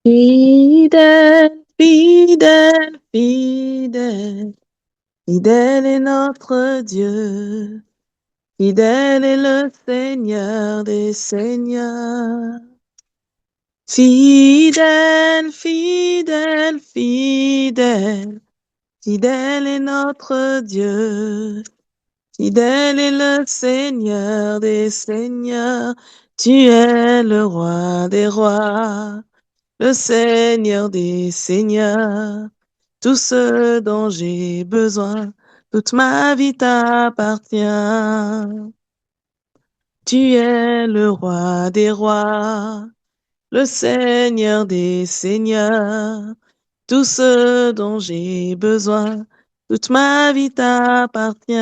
Fidèle, fidèle, fidèle, fidèle est notre Dieu, fidèle est le Seigneur des Seigneurs. Fidèle, fidèle, fidèle, fidèle est notre Dieu, fidèle est le Seigneur des Seigneurs. Tu es le roi des rois, le Seigneur des Seigneurs. Tout ce dont j'ai besoin, toute ma vie t'appartient. Tu es le roi des rois, le Seigneur des Seigneurs. Tout ce dont j'ai besoin, toute ma vie t'appartient.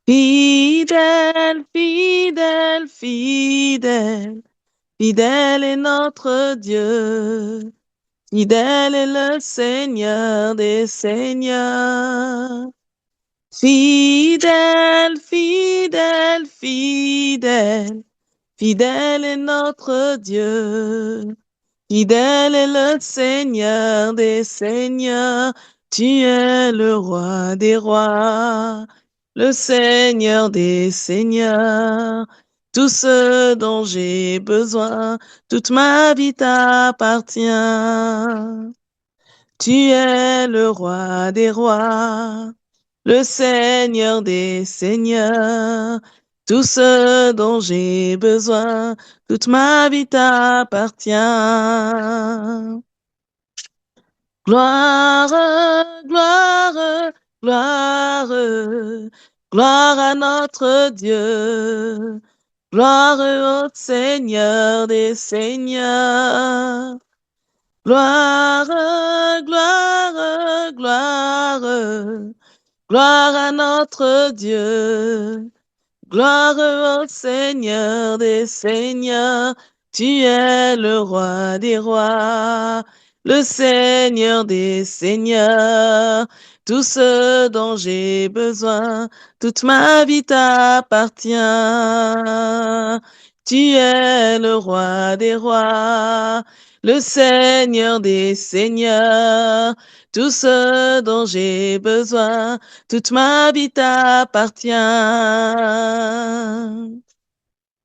Fidèle, fidèle, fidèle, fidèle est notre Dieu. Fidèle est le Seigneur des Seigneurs. Fidèle, fidèle, fidèle, fidèle est notre Dieu. Fidèle est le Seigneur des Seigneurs. Tu es le roi des rois, le Seigneur des Seigneurs. Tout ce dont j'ai besoin, toute ma vie t'appartient. Tu es le roi des rois, le Seigneur des Seigneurs. Tout ce dont j'ai besoin, toute ma vie t'appartient. Gloire, gloire, gloire, gloire à notre Dieu. Gloire au Seigneur des Seigneurs. Gloire, gloire, gloire, gloire à notre Dieu. Gloire au Seigneur des Seigneurs. Tu es le roi des rois, le Seigneur des Seigneurs. Tout ce dont j'ai besoin, toute ma vie t'appartient. Tu es le roi des rois, le Seigneur des Seigneurs. Tout ce dont j'ai besoin, toute ma vie t'appartient.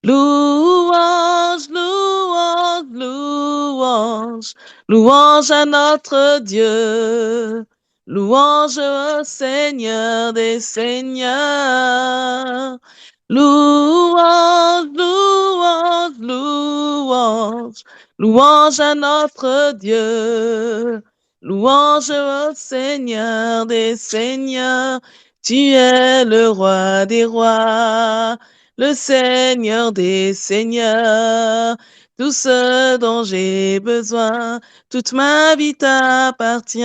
Louange, louange, louange, louange à notre Dieu. Louange au Seigneur des Seigneurs. Louange, louange, louange, louange à notre Dieu. Louange au Seigneur des Seigneurs. Tu es le roi des rois, le Seigneur des Seigneurs. Tout ce dont j'ai besoin, toute ma vie t'appartient.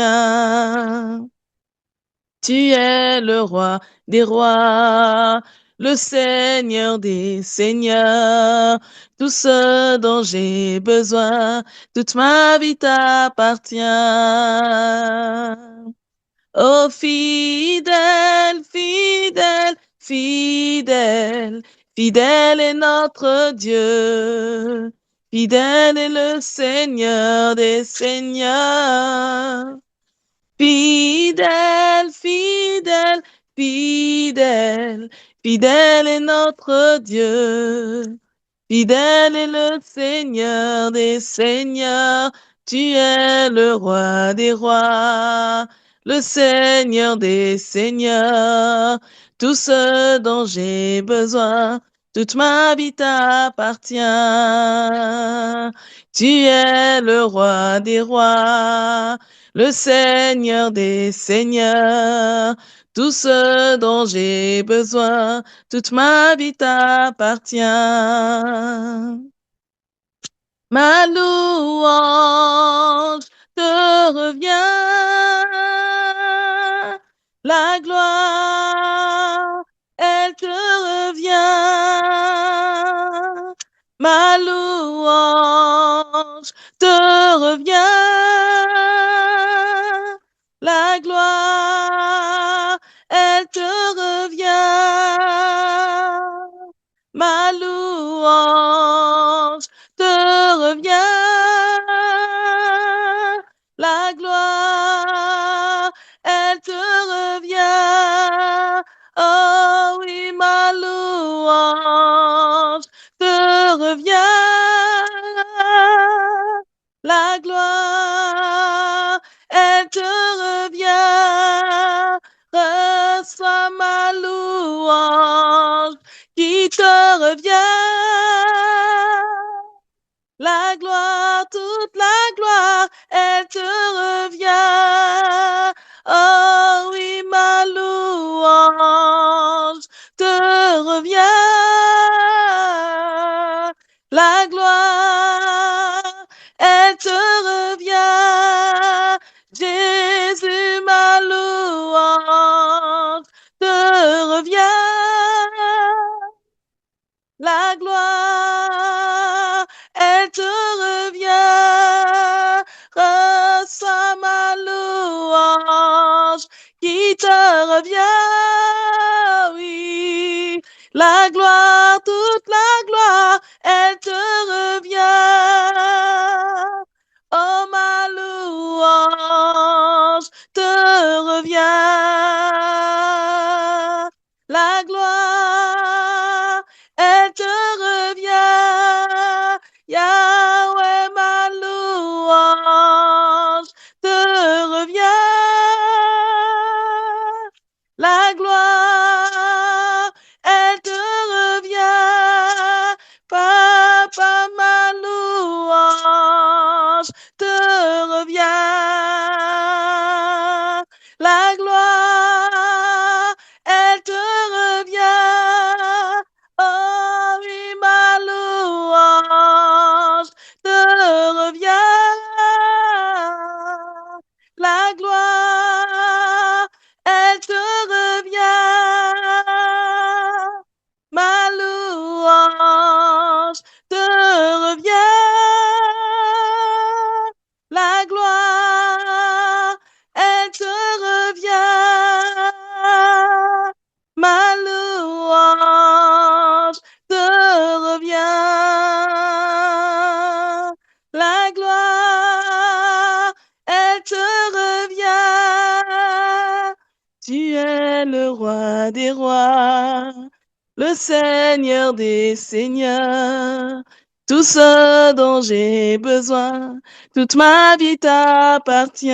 Tu es le roi des rois, le Seigneur des Seigneurs. Tout ce dont j'ai besoin, toute ma vie t'appartient. Oh fidèle, fidèle, fidèle, fidèle est notre Dieu. Fidèle est le Seigneur des Seigneurs. Fidèle, fidèle, fidèle, fidèle est notre Dieu. Fidèle est le Seigneur des Seigneurs. Tu es le roi des rois, le Seigneur des Seigneurs. Tout ce dont j'ai besoin, toute ma vie t'appartient. Tu es le roi des rois, le Seigneur des Seigneurs. Tout ce dont j'ai besoin, toute ma vie t'appartient. Ma louange te revient, la gloire, elle te revient. Ma louange te revient, la gloire, elle te revient. Ma louange te La gloire, elle te revient. Reçois ma louange qui te revient. La gloire, toute la gloire, elle te revient. Oh oui, ma louange te revient. La gloire, elle te revient. Jésus, ma louange te revient. La gloire, elle te revient. Reçois ma louange qui te revient. Oui, la gloire, toute la gloire, elle te revient. Oh, ma louange te revient. La gloire, elle te revient. Yahweh, ma louange te revient. La gloire, elle te revient. Papa, ma louange te revient. La gloire, elle te revient. Oh oui, ma louange te revient. La gloire, elle te revient. Ma louange te revient. La gloire, elle te revient. Ma louange te revient. La gloire, elle te revient. Tu es le roi des rois, le Seigneur des seigneurs. Tout ce dont j'ai besoin, toute ma vie t'appartient.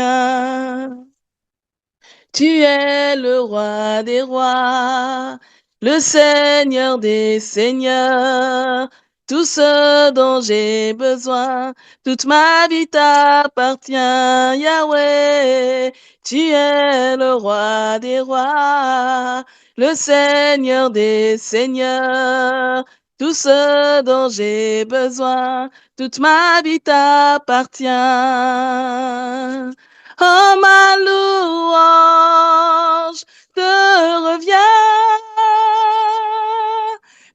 Tu es le roi des rois, le Seigneur des seigneurs. Tout ce dont j'ai besoin, toute ma vie t'appartient, Yahweh. Tu es le roi des rois, le Seigneur des seigneurs. Tout ce dont j'ai besoin, toute ma vie t'appartient. Oh, ma louange te revient.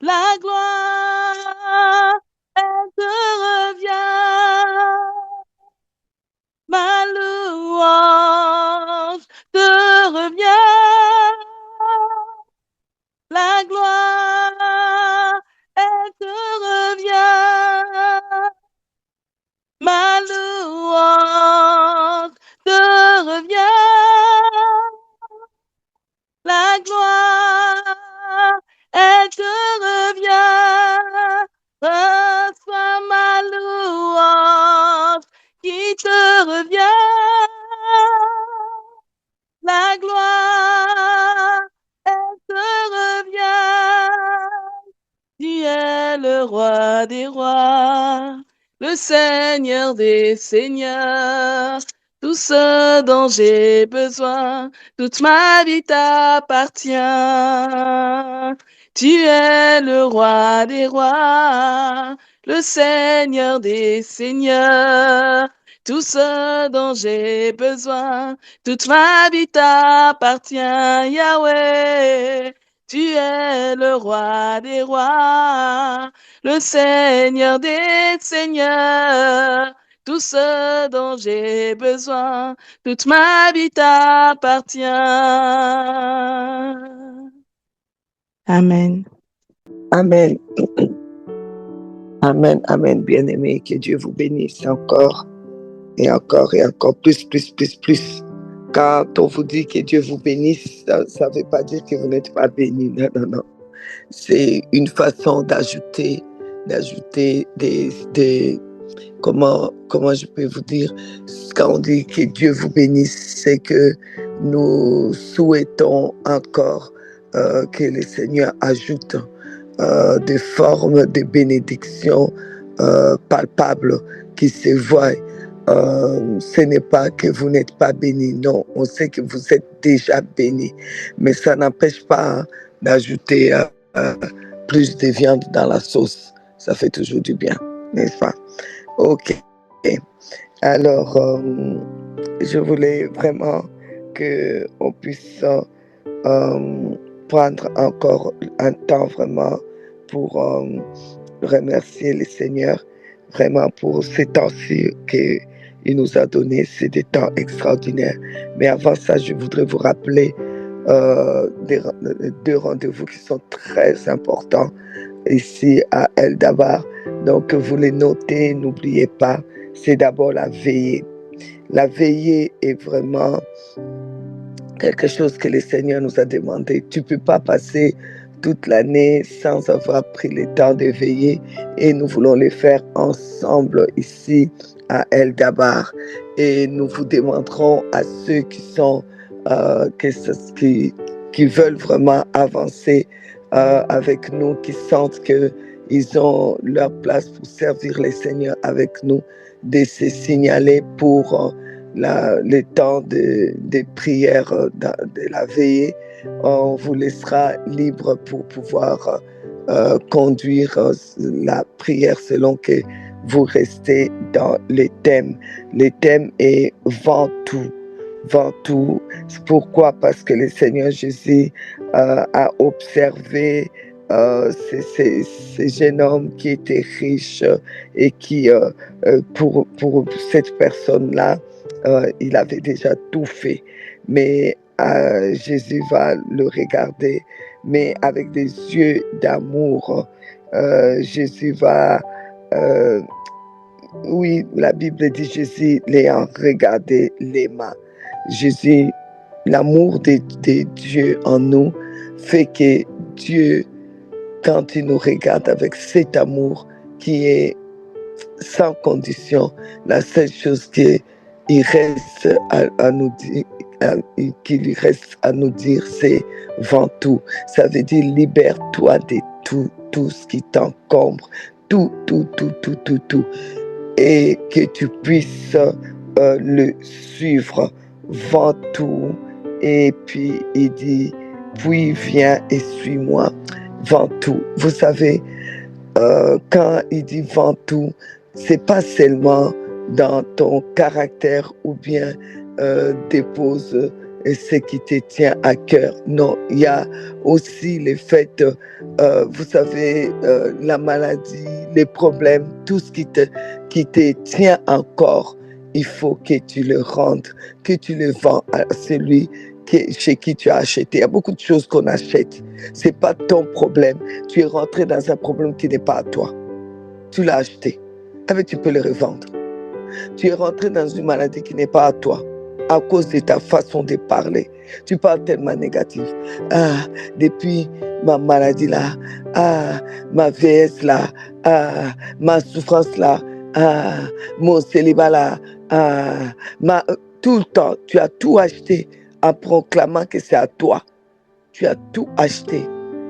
La gloire, elle te revient. Ma louange te revient. La gloire, elle te revient. Ma louange te revient. La gloire, elle te revient. Reçois ma louange qui te revient. La gloire, elle te revient. Tu es le roi des rois, le Seigneur des seigneurs. Tout ce dont j'ai besoin, toute ma vie t'appartient. Tu es le roi des rois, le Seigneur des seigneurs. Tout ce dont j'ai besoin, toute ma vie t'appartient, Yahweh. Tu es le roi des rois, le Seigneur des seigneurs. Tout ce dont j'ai besoin, toute ma vie t'appartient. Amen. Amen. Amen, amen, bien-aimés. Que Dieu vous bénisse encore et encore et encore, plus. Quand on vous dit que Dieu vous bénisse, ça ne veut pas dire que vous n'êtes pas bénis. Non. C'est une façon d'ajouter des comment je peux vous dire, quand on dit que Dieu vous bénisse, c'est que nous souhaitons encore que le Seigneur ajoute des formes de bénédictions palpables qui se voient. Ce n'est pas que vous n'êtes pas bénis, non, on sait que vous êtes déjà bénis, mais ça n'empêche pas d'ajouter plus de viande dans la sauce. Ça fait toujours du bien, n'est-ce pas? Ok. Alors, je voulais vraiment qu'on puisse prendre encore un temps vraiment pour remercier le Seigneur vraiment pour ces temps-ci qu'il nous a donné. C'est des temps extraordinaires. Mais avant ça, je voudrais vous rappeler deux rendez-vous qui sont très importants ici à El-Dabar. Donc, vous les notez, n'oubliez pas. C'est d'abord la veillée. La veillée est vraiment quelque chose que le Seigneur nous a demandé. Tu ne peux pas passer toute l'année sans avoir pris le temps de veiller, et nous voulons le faire ensemble ici à El-Dabar. Et nous vous demanderons à ceux qui veulent vraiment avancer avec nous, qui sentent qu'ils ont leur place pour servir le Seigneur avec nous, de se signaler pour le temps de prière de la veillée. On vous laissera libre pour pouvoir conduire la prière selon que vous restez dans les thèmes. Le thème est « Vends tout ». Vends tout. Pourquoi? Parce que le Seigneur Jésus a observé ce jeune homme qui était riche et qui, pour cette personne-là, il avait déjà tout fait. Mais Jésus va le regarder, mais avec des yeux d'amour. Jésus va... oui, la Bible dit Jésus l'ayant regardé les mains. Jésus, l'amour de Dieu en nous fait que Dieu, quand il nous regarde avec cet amour qui est sans condition, la seule chose qu'il reste à nous dire, qu'il lui reste à nous dire, c'est « vends tout ». Ça veut dire « libère-toi de tout ce qui t'encombre, tout, et que tu puisses le suivre. Vends tout. » Et puis il dit « puis viens et suis-moi ». Vends tout. Vous savez, quand il dit « vends tout », c'est pas seulement dans ton caractère ou bien dépose ce qui te tient à cœur. Non, il y a aussi le fait, vous savez, la maladie, les problèmes, tout ce qui te tient encore, il faut que tu le rendes, que tu le vends à celui chez qui tu as acheté. Il y a beaucoup de choses qu'on achète. C'est pas ton problème. Tu es rentré dans un problème qui n'est pas à toi. Tu l'as acheté. Mais tu peux le revendre. Tu es rentré dans une maladie qui n'est pas à toi à cause de ta façon de parler. Tu parles tellement négatif. Ah, depuis ma maladie là, ah, ma vieillesse là, ah, ma souffrance là, ah, mon célibat là, ah, tout le temps, tu as tout acheté en proclamant que c'est à toi. Tu as tout acheté.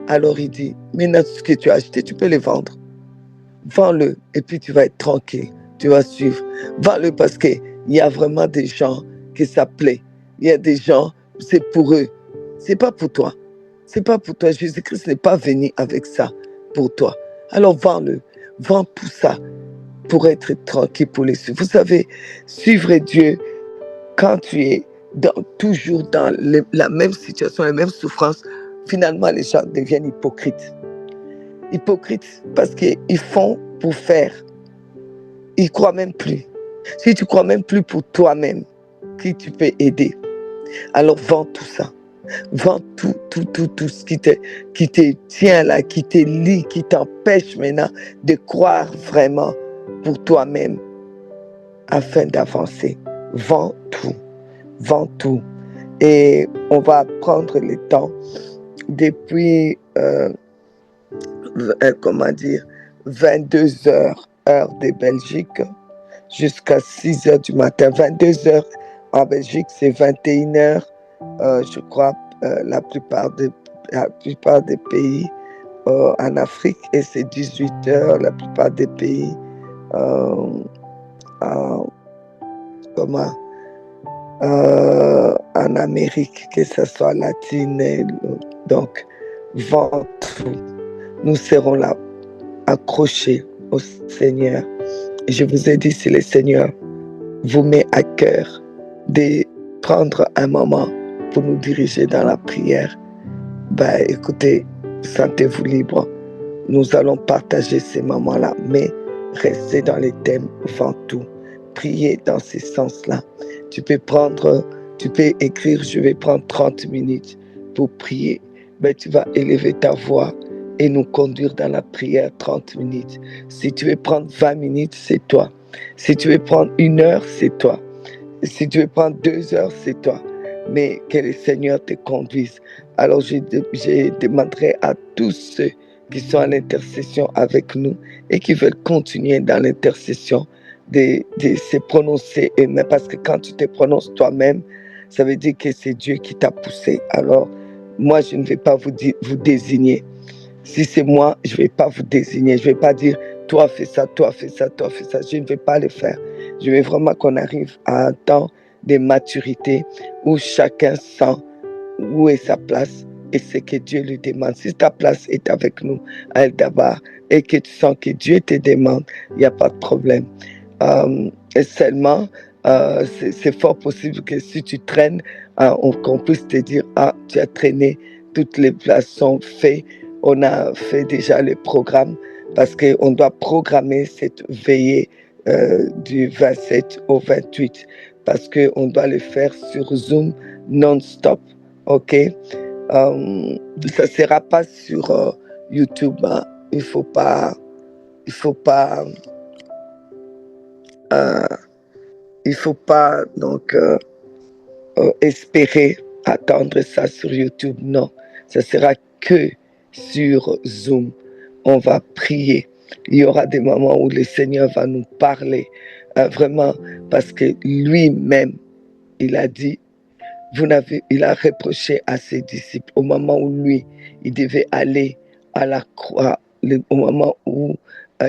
Alors il dit, maintenant ce que tu as acheté, tu peux le vendre. Vends-le et puis tu vas être tranquille. Tu vas suivre. Vends-le parce qu'il y a vraiment des gens que ça plaît. Il y a des gens, c'est pour eux. C'est pas pour toi. C'est pas pour toi. Jésus-Christ n'est pas venu avec ça pour toi. Alors vends-le. Vends tout ça pour être tranquille, pour les suivre. Vous savez, suivre Dieu quand tu es toujours dans la même situation, la même souffrance, finalement les gens deviennent hypocrites. Hypocrites parce qu'ils font pour faire. Ils ne croient même plus. Si tu ne crois même plus pour toi-même, qui tu peux aider, alors vends tout ça. Vends tout ce qui te tient là, qui te lie, qui t'empêche maintenant de croire vraiment pour toi-même afin d'avancer. Vends tout. Et on va prendre le temps depuis 22 heures heure de Belgique, jusqu'à 6 heures du matin. 22 heures en Belgique, c'est 21 heures, je crois, la plupart des pays en Afrique, et c'est 18 heures la plupart des pays en Amérique, que ce soit latine. Donc, ventre, nous serons là, accrochés au Seigneur. Je vous ai dit, si le Seigneur vous met à cœur de prendre un moment pour nous diriger dans la prière, ben écoutez, sentez-vous libre. Nous allons partager ces moments-là, mais restez dans les thèmes avant tout. Priez dans ces sens-là. Tu peux écrire, je vais prendre 30 minutes pour prier. Mais tu vas élever ta voix et nous conduire dans la prière 30 minutes. Si tu veux prendre 20 minutes, c'est toi. Si tu veux prendre 1 heure, c'est toi. Si tu veux prendre 2 heures, c'est toi. Mais que le Seigneur te conduise. Alors je demanderai à tous ceux qui sont à l'intercession avec nous et qui veulent continuer dans l'intercession de se prononcer eux-mêmes. Parce que quand tu te prononces toi-même, ça veut dire que c'est Dieu qui t'a poussé. Alors, moi, je ne vais pas vous désigner. Si c'est moi, je ne vais pas vous désigner. Je ne vais pas dire, toi fais ça, toi fais ça, toi fais ça. Je ne vais pas le faire. Je veux vraiment qu'on arrive à un temps de maturité où chacun sent où est sa place et ce que Dieu lui demande. Si ta place est avec nous à El-Dabar et que tu sens que Dieu te demande, il n'y a pas de problème. Et seulement, c'est fort possible que si tu traînes, qu'on puisse te dire, tu as traîné, toutes les places sont faites, on a fait déjà le programme, parce qu'on doit programmer cette veillée du 27 au 28, parce qu'on doit le faire sur Zoom non-stop, ok? Ça ne sera pas sur YouTube, hein. Il faut pas donc espérer attendre ça sur YouTube. Non, ça sera que sur Zoom. On va prier. Il y aura des moments où le Seigneur va nous parler, vraiment, parce que lui-même, il a dit, il a reproché à ses disciples au moment où lui, il devait aller à la croix, au moment où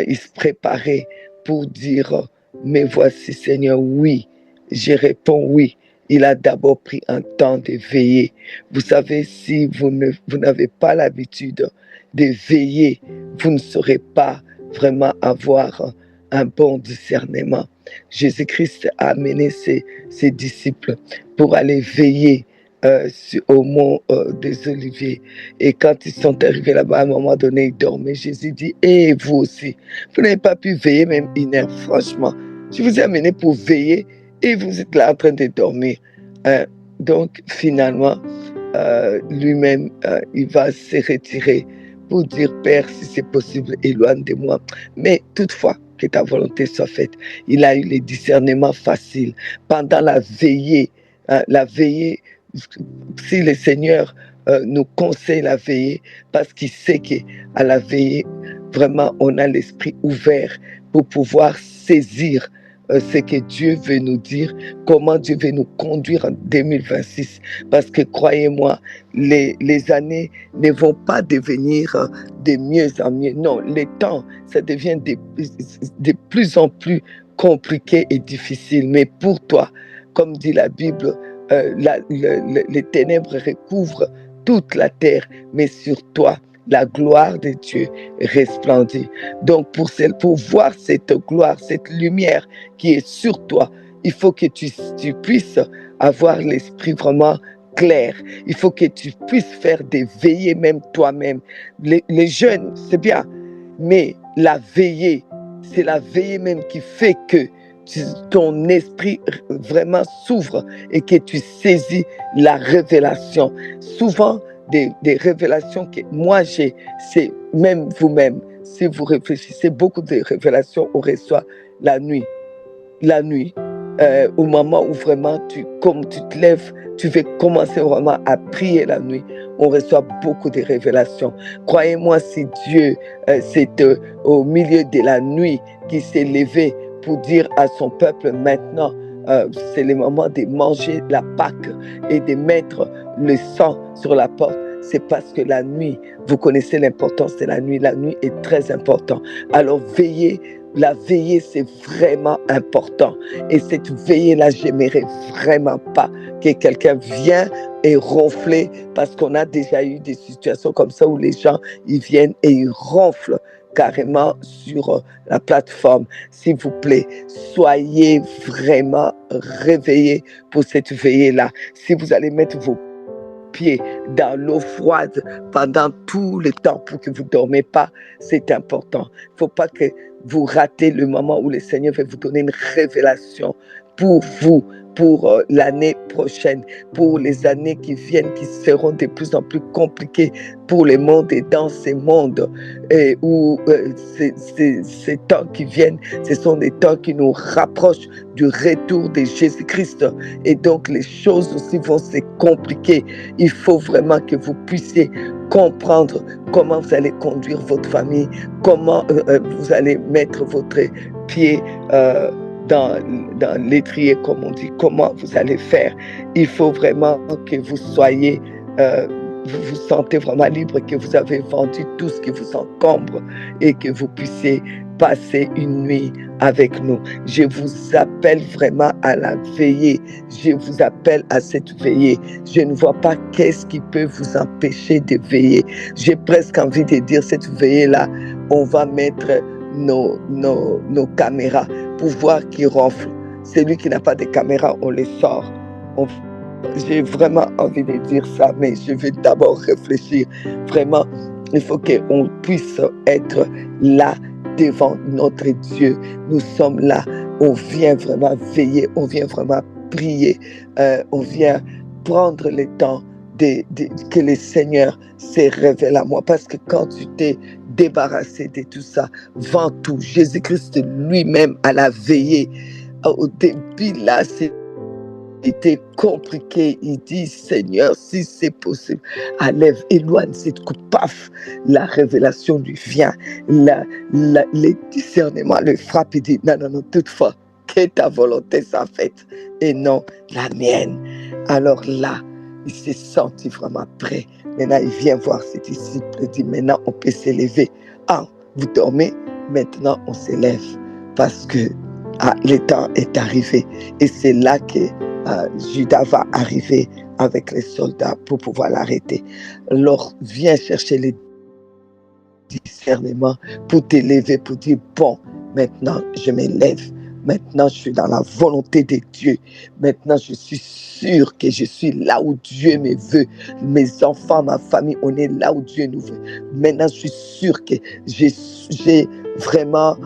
il se préparait pour dire, mais voici Seigneur, oui, je réponds oui. Il a d'abord pris un temps de veiller. Vous savez, si vous n'avez pas l'habitude de veiller, vous ne saurez pas vraiment avoir un bon discernement. Jésus-Christ a amené ses disciples pour aller veiller au mont des Oliviers. Et quand ils sont arrivés là-bas, à un moment donné, ils dormaient. Jésus dit, et vous aussi, vous n'avez pas pu veiller même 1 heure, franchement. Je vous ai amené pour veiller et vous êtes là en train de dormir. Donc, finalement, lui-même, il va se retirer pour dire, Père, si c'est possible, éloigne de moi. Mais toutefois, que ta volonté soit faite. Il a eu le discernement facile. Pendant la veillée, si le Seigneur nous conseille la veillée, parce qu'il sait qu'à la veillée, vraiment, on a l'esprit ouvert pour pouvoir saisir ce que Dieu veut nous dire, comment Dieu veut nous conduire en 2026. Parce que croyez-moi, les années ne vont pas devenir de mieux en mieux. Non, les temps, ça devient de plus en plus compliqué et difficile. Mais pour toi, comme dit la Bible, les ténèbres recouvrent toute la terre, mais sur toi, la gloire de Dieu resplendit. Donc, pour voir cette gloire, cette lumière qui est sur toi, il faut que tu puisses avoir l'esprit vraiment clair. Il faut que tu puisses faire des veillées même toi-même. Les jeûnes, c'est bien, mais la veillée, c'est la veillée même qui fait que ton esprit vraiment s'ouvre et que tu saisis la révélation. Souvent, des révélations que moi j'ai, c'est même vous-même, si vous réfléchissez, beaucoup de révélations on reçoit la nuit, au moment où vraiment comme tu te lèves tu veux commencer vraiment à prier la nuit, on reçoit beaucoup de révélations. Croyez-moi, si Dieu, c'est au milieu de la nuit qui s'est levé pour dire à son peuple maintenant, c'est le moment de manger la Pâque et de mettre le sang sur la porte, c'est parce que la nuit, vous connaissez l'importance de la nuit est très importante. Alors veillez, la veillée c'est vraiment important. Et cette veillée-là, j'aimerais vraiment pas que quelqu'un vienne et ronfler, parce qu'on a déjà eu des situations comme ça où les gens, ils viennent et ils ronflent carrément sur la plateforme. S'il vous plaît, soyez vraiment réveillés pour cette veillée-là. Si vous allez mettre vos pieds dans l'eau froide pendant tout le temps pour que vous ne dormez pas, c'est important. Il ne faut pas que vous ratez le moment où le Seigneur va vous donner une révélation pour vous, pour l'année prochaine, pour les années qui viennent, qui seront de plus en plus compliquées pour le monde et dans ces mondes où ces temps qui viennent, ce sont des temps qui nous rapprochent du retour de Jésus-Christ. Et donc les choses aussi vont se compliquer. Il faut vraiment que vous puissiez comprendre comment vous allez conduire votre famille, comment vous allez mettre votre pied dans l'étrier, comme on dit, comment vous allez faire. Il faut vraiment que vous soyez, vous vous sentez vraiment libre, que vous avez vendu tout ce qui vous encombre et que vous puissiez passer une nuit avec nous. Je vous appelle vraiment à la veillée. Je vous appelle à cette veillée. Je ne vois pas qu'est-ce qui peut vous empêcher de veiller. J'ai presque envie de dire, cette veillée-là, on va mettre nos caméras pour voir qui ronfle. Celui qui n'a pas de caméra, on les sort. J'ai vraiment envie de dire ça, mais je vais d'abord réfléchir. Vraiment, il faut qu'on puisse être là devant notre Dieu. Nous sommes là, on vient vraiment veiller, on vient vraiment prier, on vient prendre le temps que le Seigneur se révèle à moi. Parce que quand tu t'es débarrassé de tout ça, vends tout. Jésus-Christ lui-même à la veillée. Au début, là, c'était compliqué. Il dit, Seigneur, si c'est possible, enlève, éloigne cette coupe. Paf, la révélation lui vient. Le discernement le frappe. Il dit, non, toutefois, que ta volonté soit faite et non la mienne. Alors là, il s'est senti vraiment prêt. Maintenant, il vient voir ses disciples. Il dit, maintenant, on peut s'élever. Ah, vous dormez? Maintenant, on s'élève. Parce que le temps est arrivé. Et c'est là que Judas va arriver avec les soldats pour pouvoir l'arrêter. Alors, viens chercher les discernements pour t'élever, pour dire, bon, maintenant, je m'élève. Maintenant, je suis dans la volonté de Dieu. Maintenant, je suis sûr que je suis là où Dieu me veut. Mes enfants, ma famille, on est là où Dieu nous veut. Maintenant, je suis sûr que j'ai vraiment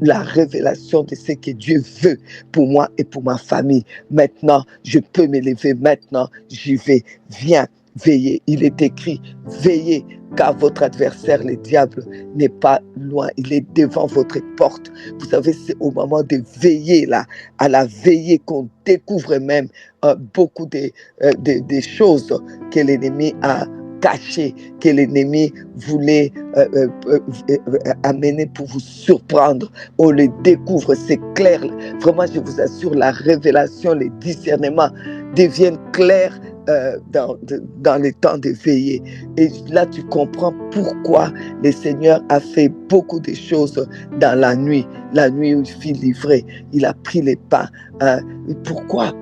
la révélation de ce que Dieu veut pour moi et pour ma famille. Maintenant, je peux m'élever. Maintenant, j'y vais. Viens, veillez. Il est écrit, veillez, car votre adversaire, le diable, n'est pas loin. Il est devant votre porte. Vous savez, c'est au moment de veiller, là, à la veillée, qu'on découvre même beaucoup des choses que l'ennemi a cachées, que l'ennemi voulait amener pour vous surprendre. On les découvre, c'est clair. Vraiment, je vous assure, la révélation, les discernements deviennent clairs dans les temps de veillée. Et là, tu comprends pourquoi le Seigneur a fait beaucoup de choses dans la nuit où il fut livré. Il a pris les pas. Pourquoi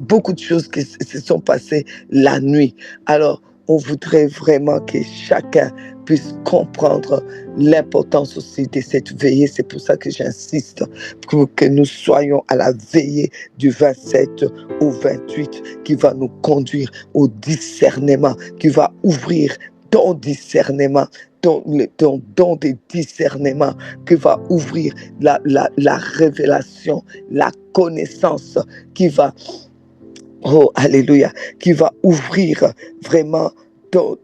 beaucoup de choses qui se sont passées la nuit. Alors, on voudrait vraiment que chacun puisse comprendre l'importance aussi de cette veillée. C'est pour ça que j'insiste pour que nous soyons à la veillée du 27 au 28 qui va nous conduire au discernement, qui va ouvrir ton discernement, ton don de discernement, qui va ouvrir la révélation, la connaissance, qui va, oh alléluia, qui va ouvrir vraiment ton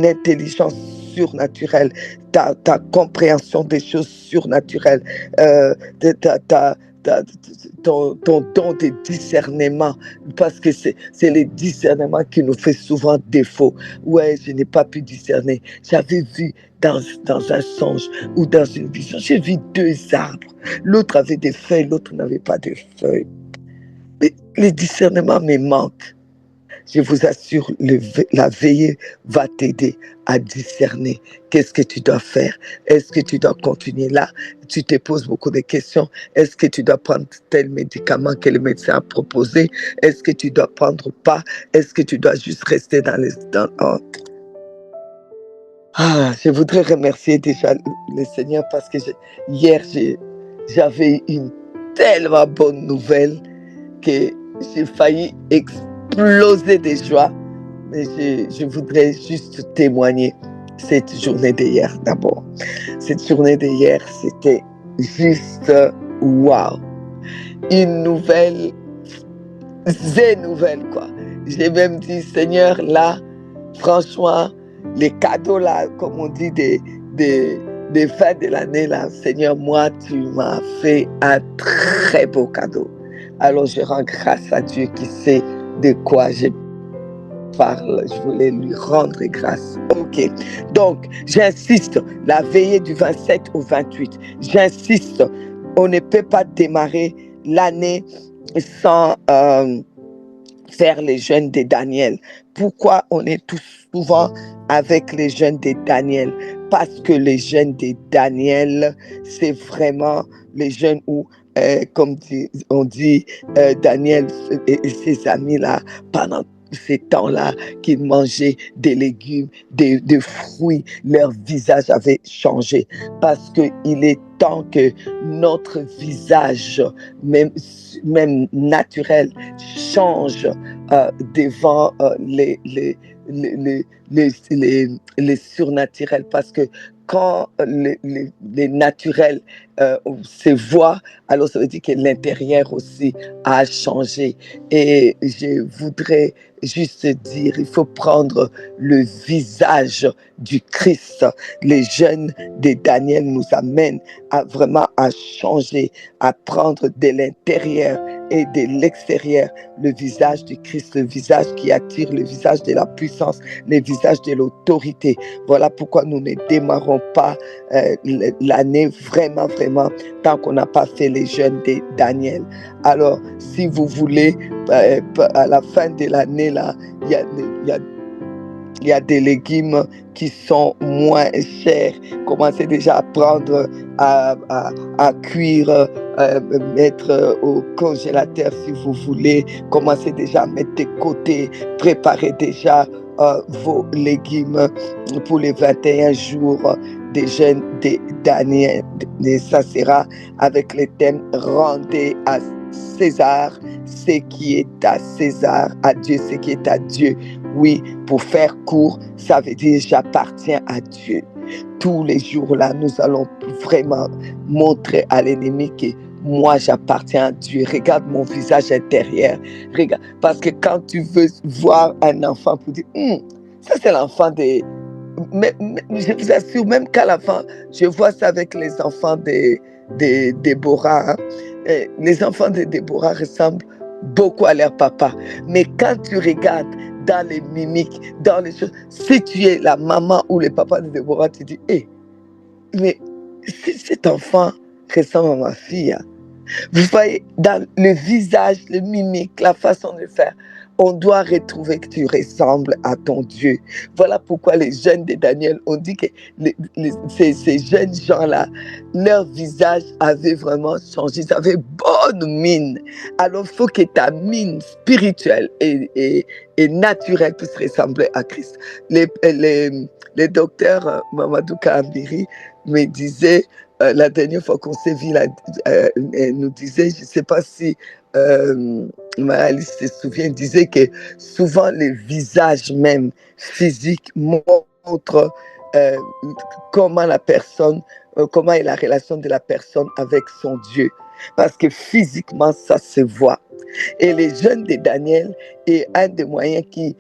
intelligence surnaturelle, ta compréhension des choses surnaturelles, ton don de discernement, parce que c'est les discernements qui nous fait souvent défaut. Ouais, je n'ai pas pu discerner. J'avais vu dans un songe ou dans une vision, j'ai vu 2 arbres. L'autre avait des feuilles, l'autre n'avait pas de feuilles. Mais les discernements me manquent. Je vous assure, la veillée va t'aider à discerner qu'est-ce que tu dois faire. Est-ce que tu dois continuer là? Tu te poses beaucoup de questions. Est-ce que tu dois prendre tel médicament que le médecin a proposé? Est-ce que tu dois prendre pas? Est-ce que tu dois juste rester dans les... je voudrais remercier déjà le Seigneur parce que hier, j'avais une tellement bonne nouvelle que j'ai failli exploser de joie. Mais je voudrais juste témoigner cette journée d'hier d'abord. Cette journée d'hier, c'était juste wow. Une nouvelle, quoi. J'ai même dit, Seigneur, là, franchement, les cadeaux là, comme on dit, des fins de l'année là, Seigneur, moi, tu m'as fait un très beau cadeau. Alors, je rends grâce à Dieu qui sait de quoi je parle. Je voulais lui rendre grâce. Ok. Donc, j'insiste, la veillée du 27 au 28, j'insiste, on ne peut pas démarrer l'année sans faire les jeûnes de Daniel. Pourquoi on est tous souvent avec les jeûnes de Daniel? Parce que les jeûnes de Daniel, c'est vraiment les jeûnes où, comme on dit, Daniel et ses amis là, pendant ces temps-là, qu'ils mangeaient des légumes, des fruits, leur visage avait changé. Parce qu'il est temps que notre visage, même naturel, change devant les surnaturels. Parce que quand les naturels se voient, alors ça veut dire que l'intérieur aussi a changé. Et je voudrais juste dire, il faut prendre le visage du Christ. Les jeûnes de Daniel nous amènent vraiment à changer, à prendre de l'intérieur et de l'extérieur le visage du Christ, le visage qui attire, le visage de la puissance, le visage de l'autorité. Voilà pourquoi nous ne démarrons pas l'année vraiment tant qu'on n'a pas fait les jeûnes de Daniel. Alors, si vous voulez, à la fin de l'année, là, il y a des légumes qui sont moins chers. Commencez déjà à prendre, à cuire, mettre au congélateur si vous voulez. Commencez déjà à mettre de côté. Préparez déjà vos légumes pour les 21 jours des jeûnes de Daniel. Et ça sera avec le thème « Rendez à César ce qui est à César, à Dieu ce qui est à Dieu ». Oui, pour faire court, ça veut dire j'appartiens à Dieu. Tous les jours là, nous allons vraiment montrer à l'ennemi que moi j'appartiens à Dieu. Regarde mon visage intérieur. Regarde, parce que quand tu veux voir un enfant pour dire, ça c'est l'enfant des... Mais je vous assure, même qu'à la fin, je vois ça avec les enfants de Déborah. Hein. Les enfants de Déborah ressemblent beaucoup à leur papa. Mais quand tu regardes dans les mimiques, dans les choses, si tu es la maman ou le papa de Déborah, tu dis, mais cet enfant ressemble à ma fille. Hein. Vous voyez, dans le visage, le mimique, la façon de faire, on doit retrouver que tu ressembles à ton Dieu. Voilà pourquoi les jeunes de Daniel ont dit que ces jeunes gens-là, leur visage avait vraiment changé. Ils avaient bonne mine. Alors, il faut que ta mine spirituelle et naturelle puisse ressembler à Christ. Les docteurs Mamadou Kahambiri me disaient, la dernière fois qu'on s'est vu, elle nous disait, je ne sais pas si Alice se souvient, disait que souvent les visages même physiques montrent comment la personne, comment est la relation de la personne avec son Dieu. Parce que physiquement, ça se voit. Et les jeunes de Daniel est un des moyens qui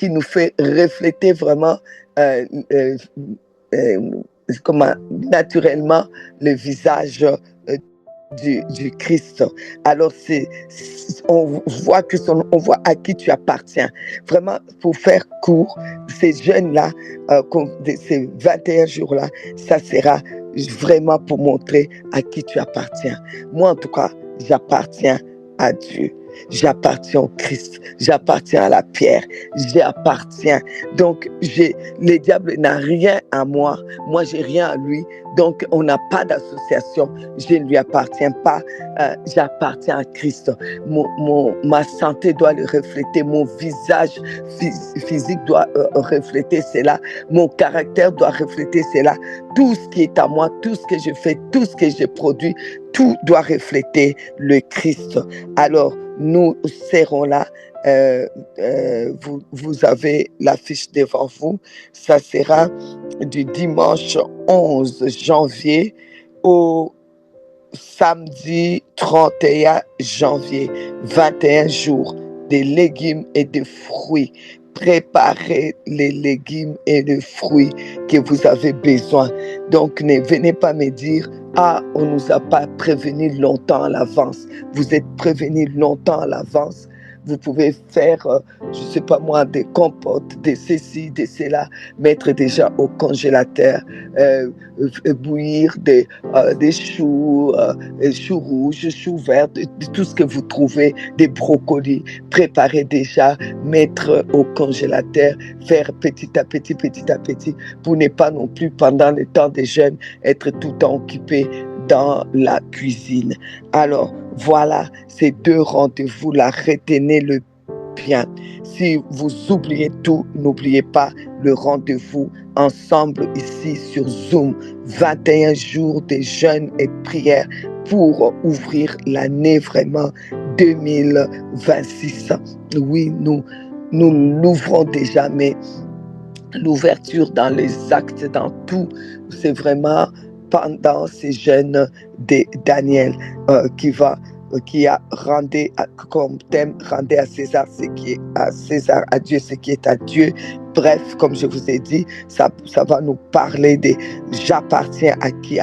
nous fait refléter vraiment comment naturellement le visage du Christ. Alors on voit on voit à qui tu appartiens. Vraiment, pour faire court, ces jeunes-là, ces 21 jours-là, ça sera vraiment pour montrer à qui tu appartiens. Moi, en tout cas, j'appartiens à Dieu. J'appartiens au Christ, j'appartiens à la pierre, j'appartiens. Donc, le diable n'a rien à moi, moi j'ai rien à lui. Donc, on n'a pas d'association, je ne lui appartiens pas, j'appartiens à Christ. Ma santé doit le refléter, mon visage physique doit refléter cela, mon caractère doit refléter cela. Tout ce qui est à moi, tout ce que je fais, tout ce que je produis, tout doit refléter le Christ. Alors, nous serons là. Vous avez l'affiche devant vous. Ça sera du dimanche 11 janvier au samedi 31 janvier. 21 jours de légumes et de fruits. Préparez les légumes et les fruits que vous avez besoin. Donc, ne venez pas me dire « Ah, on ne nous a pas prévenu longtemps à l'avance. » Vous êtes prévenus longtemps à l'avance. Vous pouvez faire, je ne sais pas moi, des compotes, des ceci, des cela, mettre déjà au congélateur, bouillir des choux, choux rouges, choux verts, tout ce que vous trouvez, des brocolis, préparer déjà, mettre au congélateur, faire petit à petit, pour ne pas non plus, pendant le temps des jeûnes, être tout le temps occupé dans la cuisine. Alors, voilà ces 2 rendez-vous-là, retenez-le bien. Si vous oubliez tout, n'oubliez pas le rendez-vous ensemble ici sur Zoom. 21 jours de jeûne et prière pour ouvrir l'année vraiment 2026. Oui, nous l'ouvrons déjà, mais l'ouverture dans les actes, dans tout, c'est vraiment pendant ces jeûnes de Daniel qui a rendu comme thème, rendez à César ce qui est à César, à Dieu ce qui est à Dieu. Bref, comme je vous ai dit, ça va nous parler de j'appartiens à qui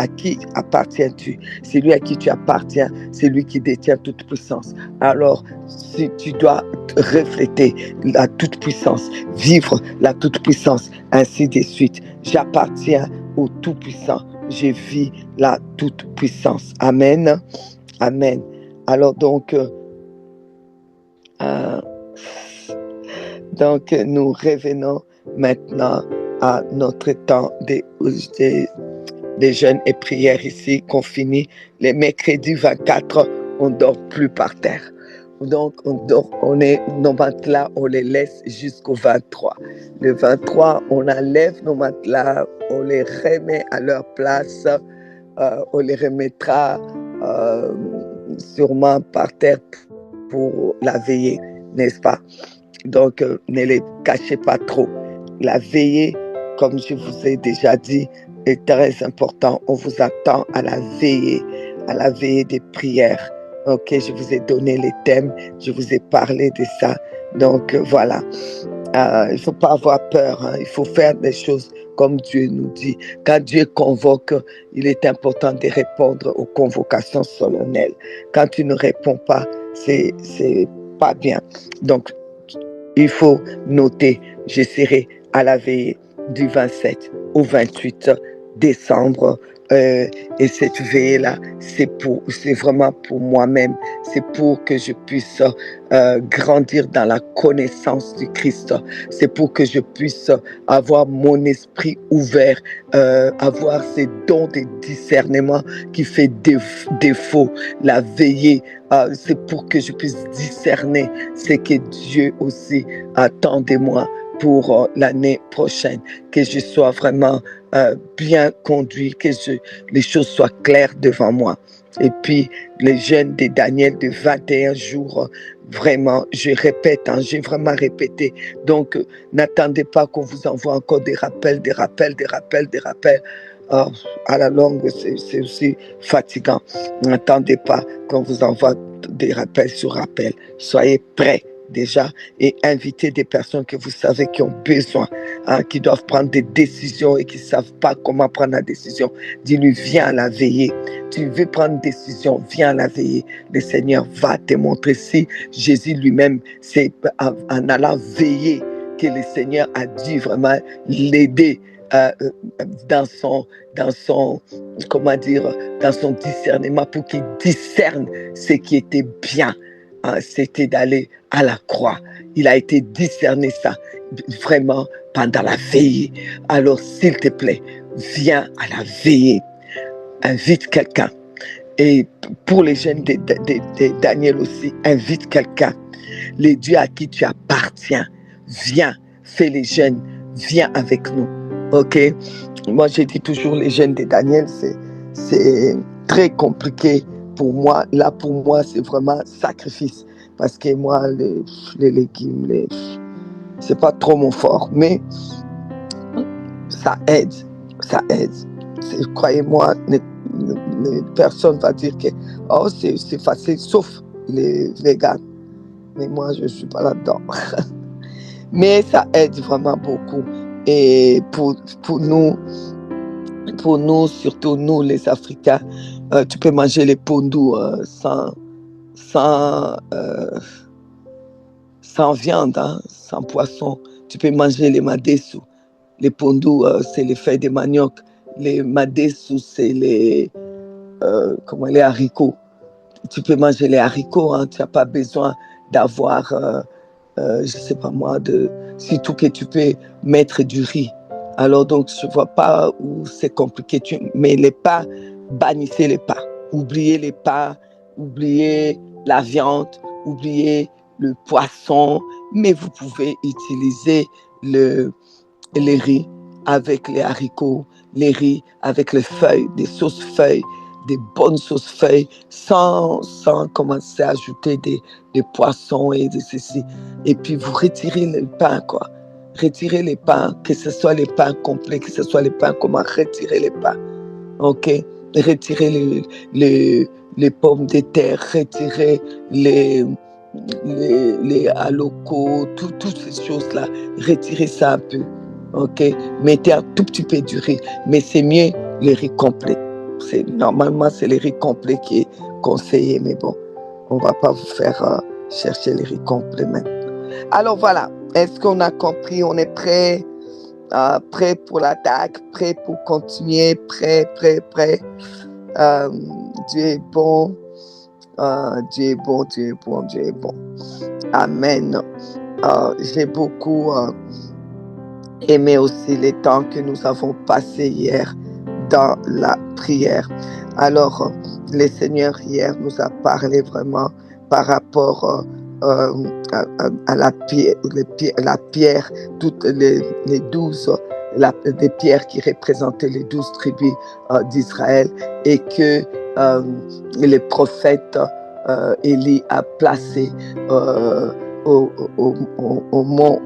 appartiens-tu? C'est lui à qui tu appartiens, c'est lui qui détient toute puissance. Alors, si tu dois refléter la toute puissance, vivre la toute puissance, ainsi de suite. J'appartiens au tout puissant, je vis la toute puissance. Amen. Amen. Alors donc nous revenons maintenant à notre temps des jeûnes et prières ici, qu'on finit les mercredis 24, on ne dort plus par terre. Donc, nos matelas, on les laisse jusqu'au 23. Le 23, on enlève nos matelas, on les remet à leur place, on les remettra sûrement par terre pour la veillée, n'est-ce pas? Donc, ne les cachez pas trop. La veillée, comme je vous ai déjà dit, est très important. On vous attend à la veillée des prières. Ok, je vous ai donné les thèmes, je vous ai parlé de ça. Donc, voilà. Il ne faut pas avoir peur, hein. Il faut faire des choses comme Dieu nous dit. Quand Dieu convoque, il est important de répondre aux convocations solennelles. Quand tu ne réponds pas, c'est pas bien. Donc, il faut noter, je serai à la veillée du 27 au 28 décembre. Et cette veillée-là, c'est vraiment pour moi-même. C'est pour que je puisse grandir dans la connaissance du Christ. C'est pour que je puisse avoir mon esprit ouvert, avoir ces dons de discernement qui fait défaut. La veillée, c'est pour que je puisse discerner ce que Dieu aussi attend de moi pour l'année prochaine, que je sois vraiment bien conduit, que les choses soient claires devant moi. Et puis, les jeûnes de Daniel de 21 jours, vraiment, je répète, j'ai vraiment répété. Donc, n'attendez pas qu'on vous envoie encore des rappels. À la longue, c'est aussi fatigant. N'attendez pas qu'on vous envoie des rappels sur rappels. Soyez prêts déjà et invitez des personnes que vous savez qui ont besoin qui doivent prendre des décisions et qui ne savent pas comment prendre la décision. Dis-lui, viens à la veillée. Tu veux prendre une décision, viens à la veillée. Le Seigneur va te montrer. Si Jésus lui-même, c'est en allant veiller que le Seigneur a dû vraiment l'aider dans son comment dire, dans son discernement, pour qu'il discerne ce qui était bien. C'était d'aller à la croix. Il a été discerné ça vraiment pendant la veillée. Alors s'il te plaît, viens à la veillée. Invite quelqu'un. Et pour les jeunes de Daniel aussi, invite quelqu'un. Les dieux à qui tu appartiens, viens, fais les jeunes, viens avec nous. Ok? Moi, j'ai dit toujours, les jeunes de Daniel, c'est très compliqué pour moi. Là, pour moi, c'est vraiment sacrifice. Parce que moi, les légumes, c'est pas trop mon fort. Mais ça aide. Ça aide. Croyez-moi, personne va dire que oh, c'est facile, sauf les véganes. Mais moi, je ne suis pas là-dedans. Mais ça aide vraiment beaucoup. Et pour nous, surtout nous, les Africains, tu peux manger les pondous sans viande, sans poisson. Tu peux manger les madessu. Les pondous, c'est les feuilles de manioc. Les madessu, c'est les haricots. Tu peux manger les haricots, tu n'as pas besoin d'avoir, je ne sais pas moi, surtout que tu peux mettre du riz. Alors donc, je ne vois pas où c'est compliqué. Mais les pains, bannissez les pains. Oubliez les pains, oubliez la viande, oubliez le poisson. Mais vous pouvez utiliser les riz avec les haricots, les riz avec les feuilles, des sauces feuilles, des bonnes sauces feuilles, sans commencer à ajouter des poissons et de ceci. Et puis vous retirez le pain, quoi. Retirez les pains, que ce soit les pains complets, que ce soit les pains comment, retirez les pains. Ok? Retirez les pommes de terre, retirez les halocots, toutes ces choses-là. Retirez ça un peu. Ok? Mettez un tout petit peu du riz. Mais c'est mieux le riz complet. Normalement, c'est le riz complet qui est conseillé. Mais bon, on ne va pas vous faire chercher le riz complet maintenant. Alors voilà. Est-ce qu'on a compris? On est prêt? Prêt pour l'attaque? Prêt pour continuer? Prêt? Dieu est bon. Dieu est bon, Dieu est bon, Dieu est bon. Amen. J'ai beaucoup aimé aussi les temps que nous avons passés hier dans la prière. Alors, le Seigneur hier nous a parlé vraiment par rapport à la pierre, toutes les 12 des pierres qui représentaient les 12 tribus d'Israël, et que les prophètes Élie a placé au mont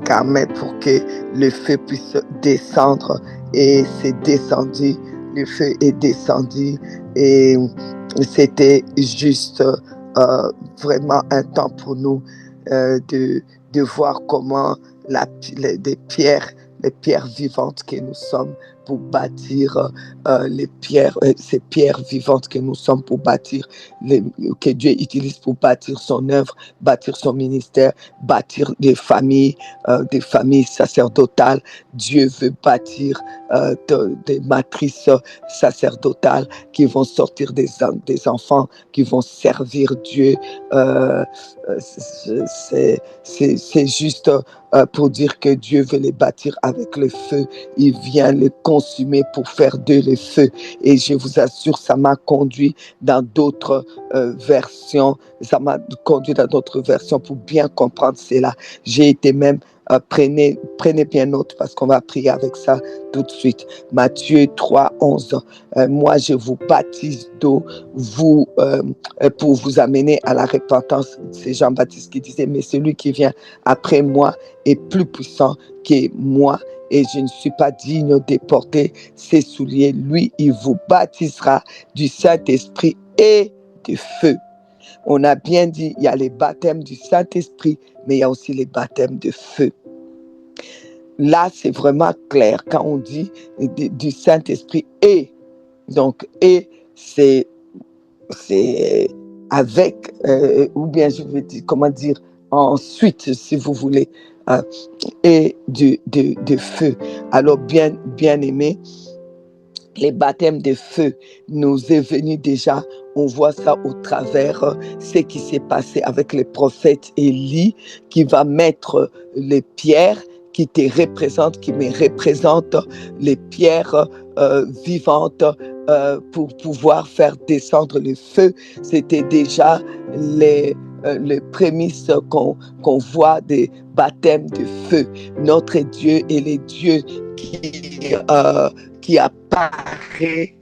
Carmel pour que le feu puisse descendre, et c'est descendu, le feu est descendu, et c'était juste vraiment un temps pour nous de voir comment les pierres vivantes que nous sommes pour bâtir ces pierres vivantes que nous sommes pour bâtir, que Dieu utilise pour bâtir son œuvre, bâtir son ministère, bâtir des familles sacerdotales. Dieu veut bâtir des matrices sacerdotales qui vont sortir des enfants qui vont servir Dieu. C'est juste pour dire que Dieu veut les bâtir avec le feu. Il vient les consumer pour faire d'eux le feu. Et je vous assure, ça m'a conduit dans d'autres versions. Ça m'a conduit dans d'autres versions pour bien comprendre cela. J'ai été même prenez bien note, parce qu'on va prier avec ça tout de suite. Matthieu 3, 11. Moi, je vous baptise d'eau pour vous amener à la repentance. C'est Jean-Baptiste qui disait, mais celui qui vient après moi est plus puissant que moi, et je ne suis pas digne de porter ses souliers. Lui, il vous baptisera du Saint-Esprit et de feu. On a bien dit, il y a les baptêmes du Saint-Esprit, mais il y a aussi les baptêmes de feu. là, c'est vraiment clair quand on dit du Saint-Esprit et. Donc, et, c'est avec, ou bien je veux dire, comment dire, ensuite, si vous voulez, et de feu. Alors, bien aimé, les baptêmes de feu nous est venu déjà. On voit ça au travers ce qui s'est passé avec le prophète Élie, qui va mettre les pierres qui te représentent, qui me représentent, les pierres vivantes pour pouvoir faire descendre le feu. C'était déjà les prémices qu'on voit des baptêmes de feu. Notre Dieu est le Dieu qui apparaît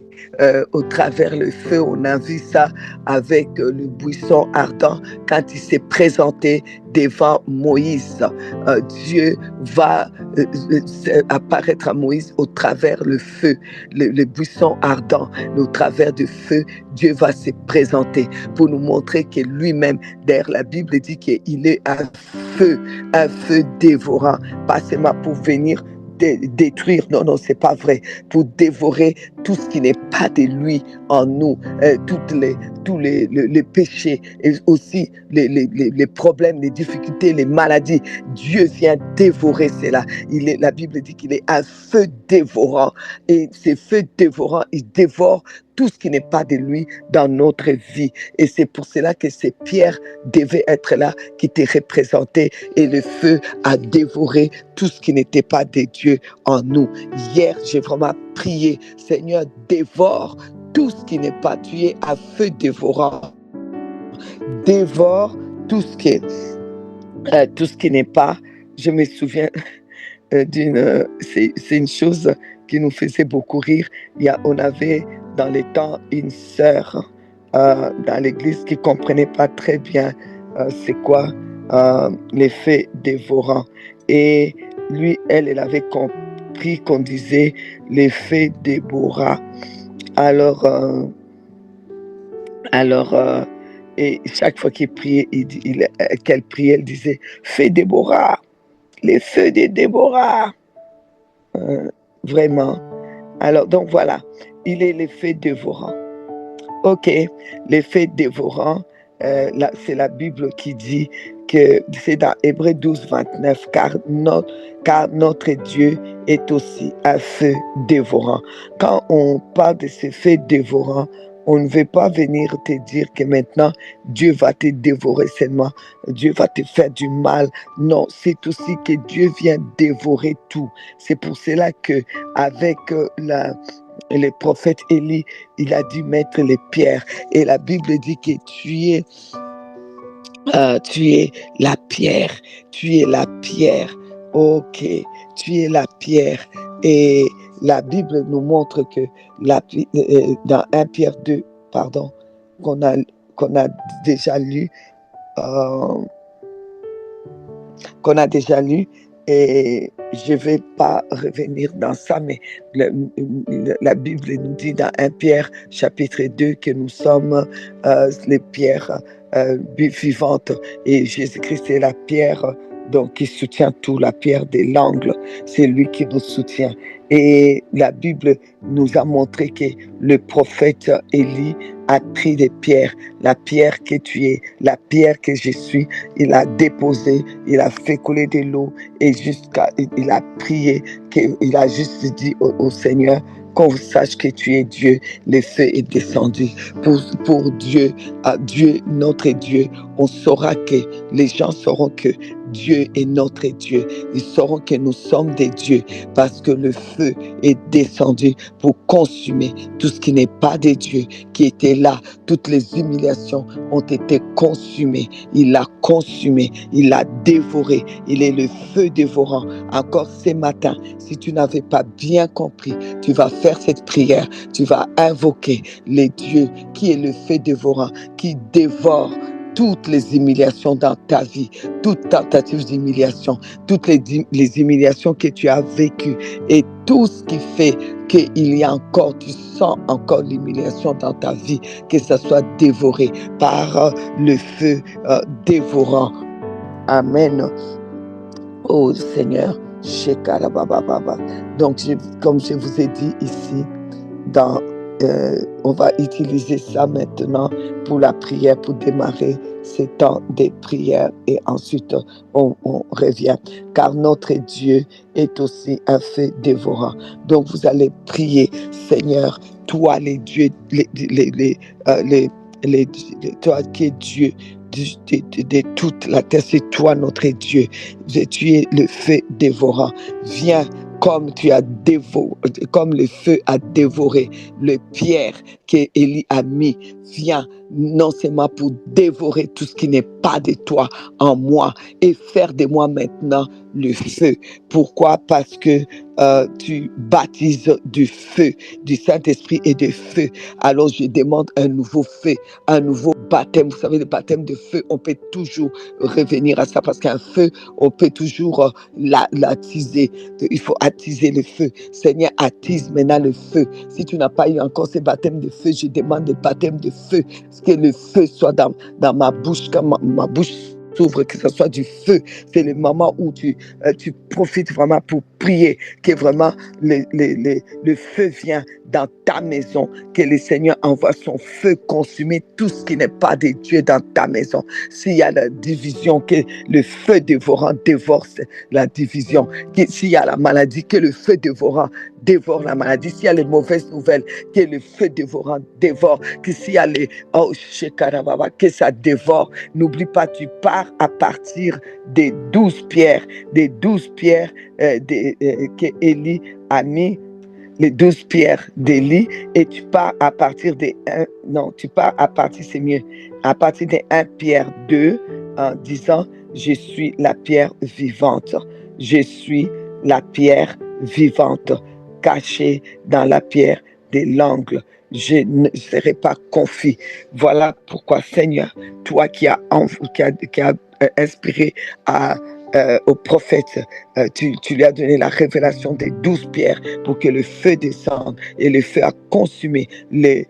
au travers le feu. On a vu ça avec le buisson ardent quand il s'est présenté devant Moïse. Dieu va apparaître à Moïse au travers le feu, le buisson ardent. Au travers du feu, Dieu va se présenter pour nous montrer que lui-même, d'ailleurs la Bible dit qu'il est un feu dévorant, pas seulement pour venir détruire, non, c'est pas vrai, pour dévorer tout ce qui n'est pas de lui en nous, tous les péchés et aussi les problèmes, les difficultés, les maladies. Dieu vient dévorer cela. La Bible dit qu'il est un feu dévorant, et ce feu dévorant, il dévore tout ce qui n'est pas de lui dans notre vie. Et c'est pour cela que ces pierres devaient être là, qui étaient représentées, et le feu a dévoré tout ce qui n'était pas de Dieu en nous. Hier, j'ai vraiment prié, Seigneur, dévore tout ce qui n'est pas. Tu es à feu dévorant. Dévore tout ce qui n'est pas. Je me souviens c'est une chose qui nous faisait beaucoup rire. On avait dans les temps une sœur dans l'église qui comprenait pas très bien c'est quoi l'effet dévorant. Et elle avait compris qu'on disait l'effet Déborah. Alors, et chaque fois qu'elle priait, elle disait feu Déborah, les feux de Déborah. Vraiment. Alors, donc voilà, il est l'effet dévorant. Ok, l'effet dévorant, c'est la Bible qui dit que c'est dans Hébreux 12, 29, car notre Dieu est aussi un feu dévorant. Quand on parle de ce feu dévorant, on ne veut pas venir te dire que maintenant Dieu va te dévorer seulement, Dieu va te faire du mal. Non, c'est aussi que Dieu vient dévorer tout. C'est pour cela que avec le prophète Élie, il a dû mettre les pierres. Et la Bible dit que tu es la pierre. Tu es la pierre. Ok, tu es la pierre. Et la Bible nous montre que dans 1 Pierre 2, pardon, qu'on a déjà lu, et je ne vais pas revenir dans ça, mais la Bible nous dit dans 1 Pierre chapitre 2 que nous sommes les pierres vivantes, et Jésus-Christ est la pierre donc qui soutient tout, la pierre de l'angle, c'est lui qui nous soutient. Et la Bible nous a montré que le prophète Élie a pris des pierres, la pierre que tu es, la pierre que je suis, il a déposé, il a fait couler de l'eau, et il a prié, il a juste dit au Seigneur, qu'on sache que tu es Dieu. Le feu est descendu. Pour Dieu, Dieu, notre Dieu, on saura que les gens sauront que Dieu est notre Dieu. Ils sauront que nous sommes des dieux parce que le feu est descendu pour consumer tout ce qui n'est pas de Dieu, qui était là. Toutes les humiliations ont été consumées. Il l'a consumé, il l'a dévoré. Il est le feu dévorant. Encore ce matin, si tu n'avais pas bien compris, tu vas faire cette prière. Tu vas invoquer le Dieu qui est le feu dévorant, qui dévore toutes les humiliations dans ta vie, toute tentative d'humiliation, toutes les humiliations que tu as vécues, et tout ce qui fait qu'il y a encore, tu sens encore l'humiliation dans ta vie, que ça soit dévoré par le feu dévorant. Amen. Oh Seigneur, Donc, comme je vous ai dit ici, on va utiliser ça maintenant pour la prière, pour démarrer ces temps des prières et ensuite on revient. Car notre Dieu est aussi un feu dévorant. Donc vous allez prier, Seigneur, toi les dieux, toi qui es Dieu de toute la terre, c'est toi notre Dieu. Tu es le feu dévorant. Viens comme comme le feu a dévoré le pierre qu'Élie a mis. Viens non seulement pour dévorer tout ce qui n'est pas de toi en moi et faire de moi maintenant le feu. Pourquoi? Parce que tu baptises du feu, du Saint-Esprit et de feu. Alors je demande un nouveau feu, un nouveau baptême. Vous savez, le baptême de feu, on peut toujours revenir à ça parce qu'un feu, on peut toujours l'attiser. Il faut attiser le feu. Seigneur, attise maintenant le feu. Si tu n'as pas eu encore ce baptême de feu, je demande le baptême de feu. Que le feu soit dans ma bouche, quand ma bouche s'ouvre, que ce soit du feu. C'est le moment où tu profites vraiment pour prier, que vraiment le feu vient dans ta maison, que le Seigneur envoie son feu consumer tout ce qui n'est pas de Dieu dans ta maison. S'il y a la division, que le feu dévorant dévore la division. S'il y a la maladie, que le feu dévorant dévore la maladie. S'il y a les mauvaises nouvelles, que le feu dévorant dévore. Que s'il y a que ça dévore. N'oublie pas, tu pars à partir des 12 pierres, qu'Élie a mis, les 12 pierres d'Élie, et tu pars à partir c'est mieux, à partir des 1 Pierre 2, en disant, je suis la pierre vivante. Je suis la pierre vivante, cachée dans la pierre de l'angle. Je ne serai pas confus. Voilà pourquoi, Seigneur, toi qui as inspiré au prophète, tu lui as donné la révélation des 12 pierres pour que le feu descende, et le feu a consumé les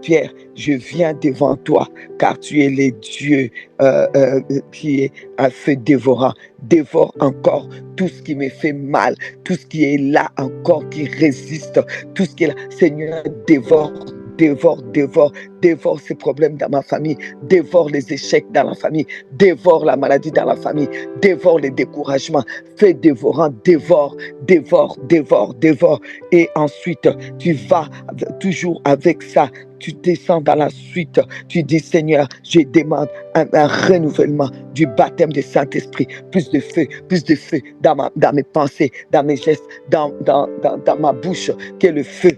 pierres. Je viens devant toi, car tu es le Dieu qui est un feu dévorant. Dévore encore tout ce qui me fait mal, tout ce qui est là encore, qui résiste, tout ce qui est là. Seigneur, dévore ces problèmes dans ma famille, dévore les échecs dans la famille, dévore la maladie dans la famille, dévore les découragements. Fais dévorant, dévore. Et ensuite, tu vas toujours avec ça. Tu descends dans la suite. Tu dis, Seigneur, je demande un renouvellement du baptême du Saint-Esprit. Plus de feu dans mes pensées, dans mes gestes, dans ma bouche. Que le feu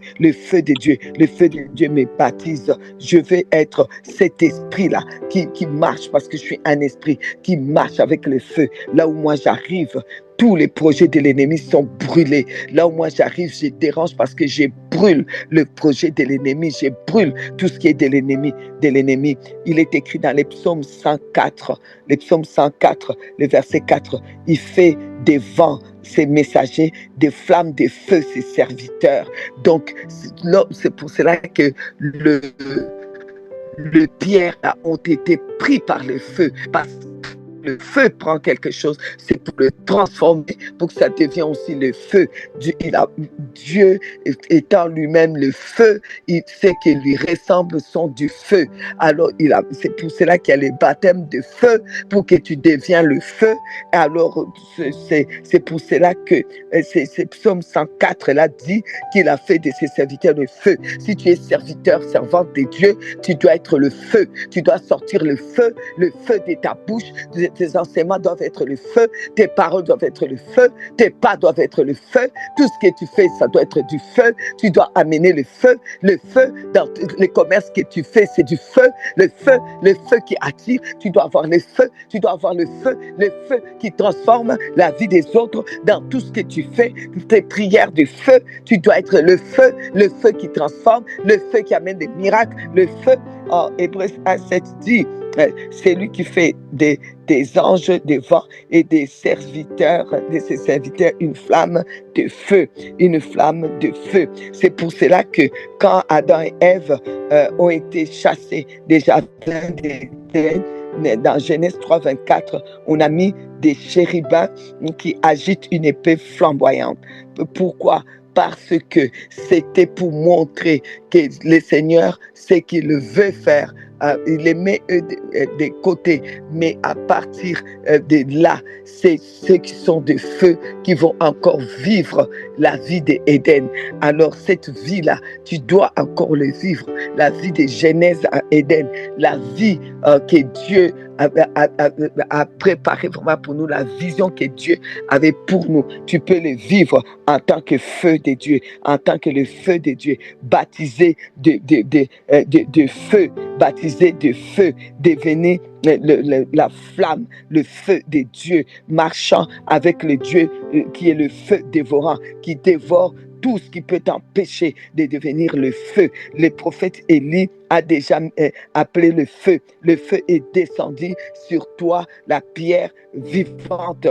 de Dieu me baptise. Je veux être cet esprit-là qui marche, parce que je suis un esprit qui marche avec le feu. Là où moi j'arrive, tous les projets de l'ennemi sont brûlés. Là où moi j'arrive, je dérange parce que je brûle le projet de l'ennemi. Je brûle tout ce qui est de l'ennemi. Il est écrit dans les psaumes 104, le verset 4. Il fait des vents ses messagers, des flammes de feu ses serviteurs. Donc, c'est pour cela que le pierre ont été pris par le feu, parce que le feu prend quelque chose, c'est pour le transformer, pour que ça devienne aussi le feu. Dieu étant lui-même le feu, il sait que lui ressemble sont du feu. Alors c'est pour cela qu'il y a les baptêmes de feu, pour que tu deviens le feu. Alors c'est pour cela que c'est Psaume 104 là dit qu'il a fait de ses serviteurs le feu. Si tu es serviteur, servante de Dieu, tu dois être le feu. Tu dois sortir le feu de ta bouche. Tes enseignements doivent être le feu, tes paroles doivent être le feu, tes pas doivent être le feu, tout ce que tu fais, ça doit être du feu. Tu dois amener le feu dans les commerces que tu fais, c'est du feu, le feu qui attire. Tu dois avoir le feu qui transforme la vie des autres. Dans tout ce que tu fais, tes prières de feu, tu dois être le feu qui transforme, le feu qui amène des miracles, le feu. Hébreux 1:7 dit, c'est lui qui fait des anges, des vents et de ses serviteurs une flamme de feu. C'est pour cela que quand Adam et Ève ont été chassés des jardins d'Éden, dans Genèse 3, 24, on a mis des chérubins qui agitent une épée flamboyante. Pourquoi? Parce que c'était pour montrer que le Seigneur, ce qu'il veut faire, il les met des côtés, mais à partir de là, c'est ceux qui sont de feu qui vont encore vivre la vie d'Éden. Alors cette vie-là, tu dois encore le vivre, la vie de Genèse à Éden, la vie que Dieu a préparée vraiment pour nous, la vision que Dieu avait pour nous. Tu peux le vivre en tant que feu de Dieu, en tant que le feu de Dieu, baptisé de feu, baptisé de feu, devenir la flamme, le feu de Dieu, marchant avec le Dieu qui est le feu dévorant, qui dévore tout ce qui peut t'empêcher de devenir le feu. Le prophète Élie a déjà appelé le feu. Le feu est descendu sur toi, la pierre vivante,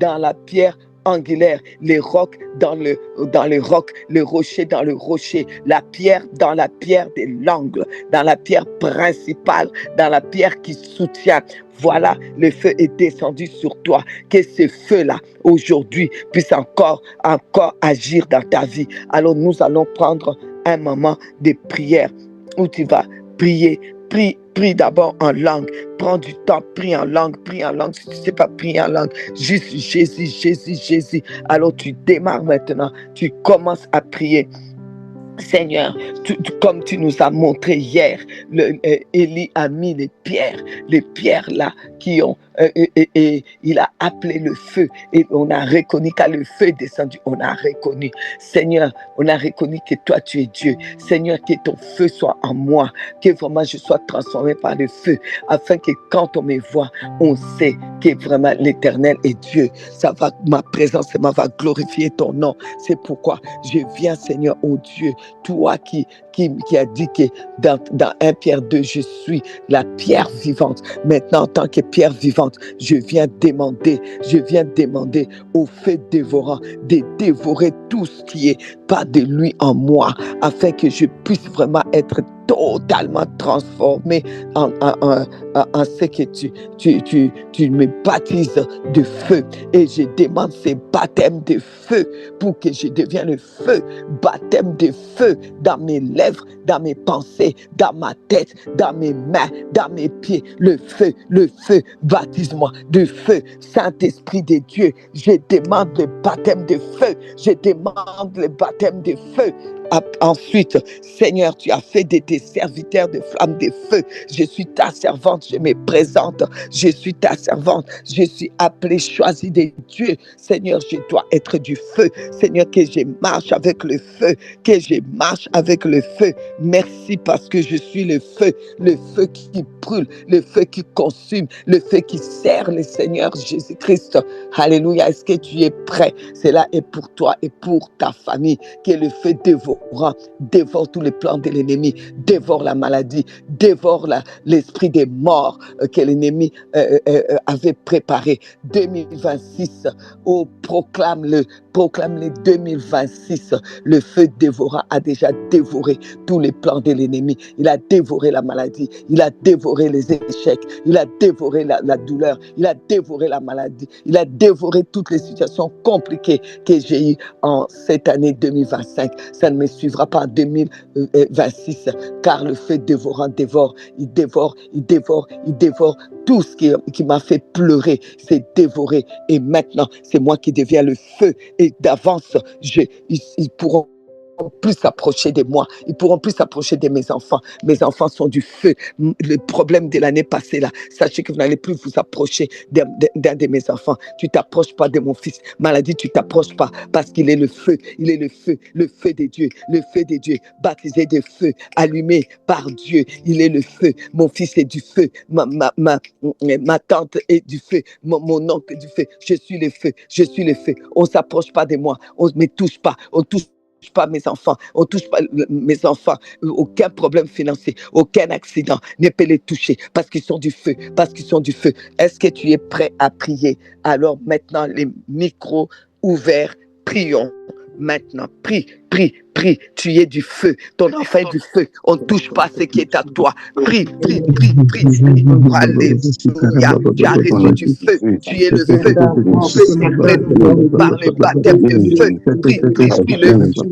dans la pierre angulaire, les rocs dans le roc, le rocher dans le rocher, la pierre dans la pierre de l'angle, dans la pierre principale, dans la pierre qui soutient. Voilà, le feu est descendu sur toi. Que ce feu-là, aujourd'hui, puisse encore agir dans ta vie. Alors, nous allons prendre un moment de prière où tu vas prier. Prie d'abord en langue. Prends du temps, prie en langue. Si tu ne sais pas prier en langue, juste Jésus. Alors, tu démarres maintenant. Tu commences à prier. Seigneur, comme tu nous as montré hier, Élie a mis les pierres là qui ont, et il a appelé le feu, et on a reconnu quand le feu est descendu, on a reconnu, Seigneur, on a reconnu que toi tu es Dieu. Seigneur, que ton feu soit en moi, que vraiment je sois transformé par le feu, afin que quand on me voit, on sait que vraiment l'Éternel est Dieu. Ma présence va glorifier ton nom. C'est pourquoi je viens, Seigneur, oh Dieu, toi qui a dit que dans 1 Pierre 2, je suis la pierre vivante. Maintenant, en tant que pierre vivante, je viens demander au feu dévorant de dévorer tout ce qui est pas de lui en moi, afin que je puisse vraiment être totalement transformé en ce que tu me baptises de feu. Et je demande ces baptêmes de feu pour que je devienne le feu, baptême de feu dans mes lèvres, dans mes pensées, dans ma tête, dans mes mains, dans mes pieds. Le feu, baptise-moi de feu. Saint-Esprit de Dieu, je demande le baptême de feu. Je demande le baptême de feu. Ensuite, Seigneur, tu as fait de tes serviteurs de flammes de feu. Je suis ta servante, je me présente. Je suis ta servante, je suis appelée, choisie de Dieu. Seigneur, je dois être du feu. Seigneur, que je marche avec le feu, Merci parce que je suis le feu qui brûle, le feu qui consume, le feu qui sert le Seigneur Jésus-Christ. Alléluia. Est-ce que tu es prêt? Cela est pour toi et pour ta famille. Que le feu dévore tous les plans de l'ennemi, dévore la maladie, dévore l'esprit des morts que l'ennemi avait préparé. 2026, proclame-le 2026. Le feu dévorant a déjà dévoré tous les plans de l'ennemi. Il a dévoré la maladie, il a dévoré les échecs, il a dévoré la douleur, il a dévoré la maladie, il a dévoré toutes les situations compliquées que j'ai eues en cette année 2025. Ça ne me suivra pas en 2026, car le feu dévorant dévore. Tout ce qui m'a fait pleurer, c'est dévoré. Et maintenant, c'est moi qui deviens le feu. Et d'avance, ils pourront plus s'approcher de moi, ils pourront plus s'approcher de mes enfants. Mes enfants sont du feu. Le problème de l'année passée là, sachez que vous n'allez plus vous approcher d'un de mes enfants. Tu t'approches pas de mon fils. Maladie, tu t'approches pas, parce qu'il est le feu. Il est le feu de Dieu, baptisé de feu, allumé par Dieu. Il est le feu. Mon fils est du feu. Ma tante est du feu. Mon oncle est du feu. Je suis le feu. On s'approche pas de moi. On ne me touche pas. On touche pas mes enfants, aucun problème financier, aucun accident ne peut les toucher, parce qu'ils sont du feu. Est-ce que tu es prêt à prier? Alors maintenant, les micros ouverts, prions maintenant. Prie prie, prie. Tu es du feu. Ton enfant est du feu. On ne touche pas ce qui est à toi. Prie, prie, prie, prie. Alléluia. Tu as reçu du feu. Tu es le feu. Feu est renouvelé par le baptême de feu. Prie, prie, prie le feu.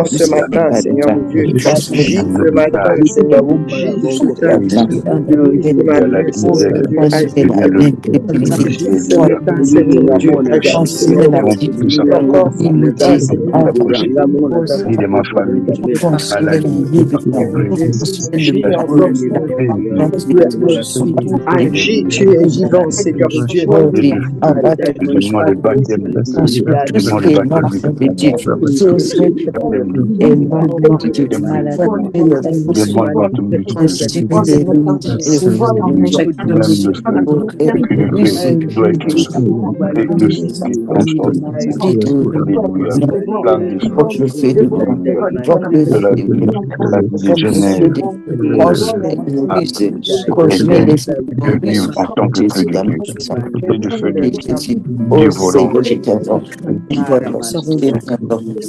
Ce matin, Seigneur mon Dieu, gis ce matin, Seigneur mon Dieu, ce matin, agis, tu es vivant, Seigneur mon Dieu.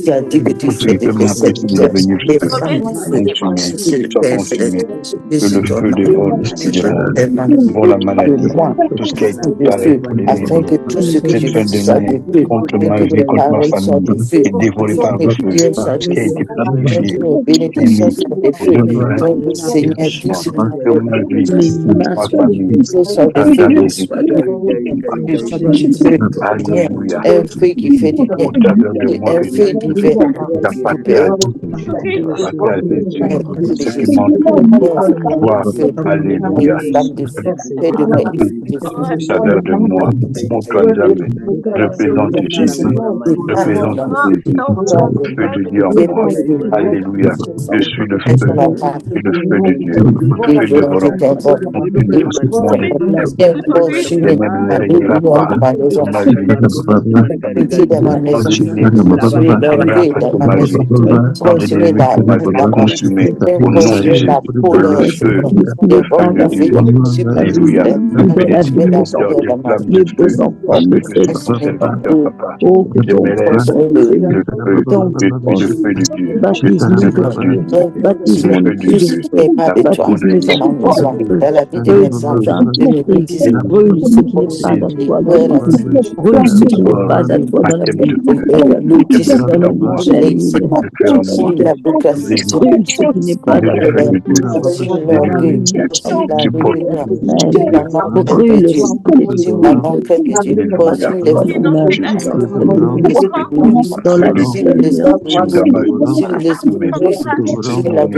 Tu as dit que tu fais de tes serviteurs des femmes du feu. S'il te plaît, Seigneur, Que le feu dévore le scélérat, dévore la maladie, tout ce qui a été préparé pour afin l'ennemi. que tout ce que Cette je fin fais soit d'année, de feu, contre et ma que vie, mes contre ma paroles soient famille, de feu, est dévoré afin par que le mes feu. prières soient Tout ce de qui a feu, été afin planifié que mes pour bénédictions l'ennemi, soient de pour feu. détruire Oh Seigneur, tout spirituellement, ce que sur ma vie, ma ma famille, soit de dans feu, les soit de feu, du feu, Seigneur, Alléluia. un feu qui fait du bien, Au travers de moi un que feu Jésus divin, n'a s'il pas vous fait plaît. à Jésus, n'a pas fait à Jésus, De ce qui Jésus, montre un feu quoi, de feu, alléluia, une flamme de feu, fais de moi une flamme de feu. au travers de moi, montre jamais, représente Jésus, représente Jésus, le feu de Dieu en moi, alléluia, je suis le feu, et le feu de Dieu, le feu dévorant, consume tout ce qui mon existence, les ténèbres ne régnera pas sur ma vie, dans les Dans ma maison, continuer construire à leur régner vie après dans ma ma maison, vie, quand continuer l'ennemi pour ma vie est consumé, au nom de continuer la Jésus, le colère, feu, Seigneur, le devant feu de la vie Dieu, de mes alléluia, je fais des continuer la serviteurs, colère des dans ma flammes vie. de mes feu, beaux enfants, parce mes que je frères suis et ton sœurs. serviteur, papa, Oh, que je ton m'élève, feu, Seigneur, le feu, ton je suis le feu, feu de Dieu, je suis le baptise-nous de feu de feu, Dieu, je suis baptise le mon feu de tout époux de ce Dieu, qui feu, n'est pas la de toi baptise mes dans ma enfants de maison, connaissance, feu. dans la vie de Feu mes enfants. Saint-Esprit, Multiplie brûle ce qui n'est pas dans Jésus, toi, dans brûle notre vie. Brûle ce qui n'est pas à toi dans notre baptême de vie. feu, baptême de Dans feu la en moi, bouche de l'ennemi, dans baptême notre de feu en moi, vie. alléluia, Brûle ce qui n'est pas j'ai à le toi feu dans de notre Dieu, vie. j'ai le feu de Alléluia, Dieu, je porte alléluia. le feu de Amen. Dieu, Brûle, je porte Esprit le de feu Dieu. de Dieu, Dans alléluia, ton demeure, Jésus, l'Esprit de Dieu, dans feu la de Dieu, demeure de consume ta Dieu. magie, consume mes enfants, consume mes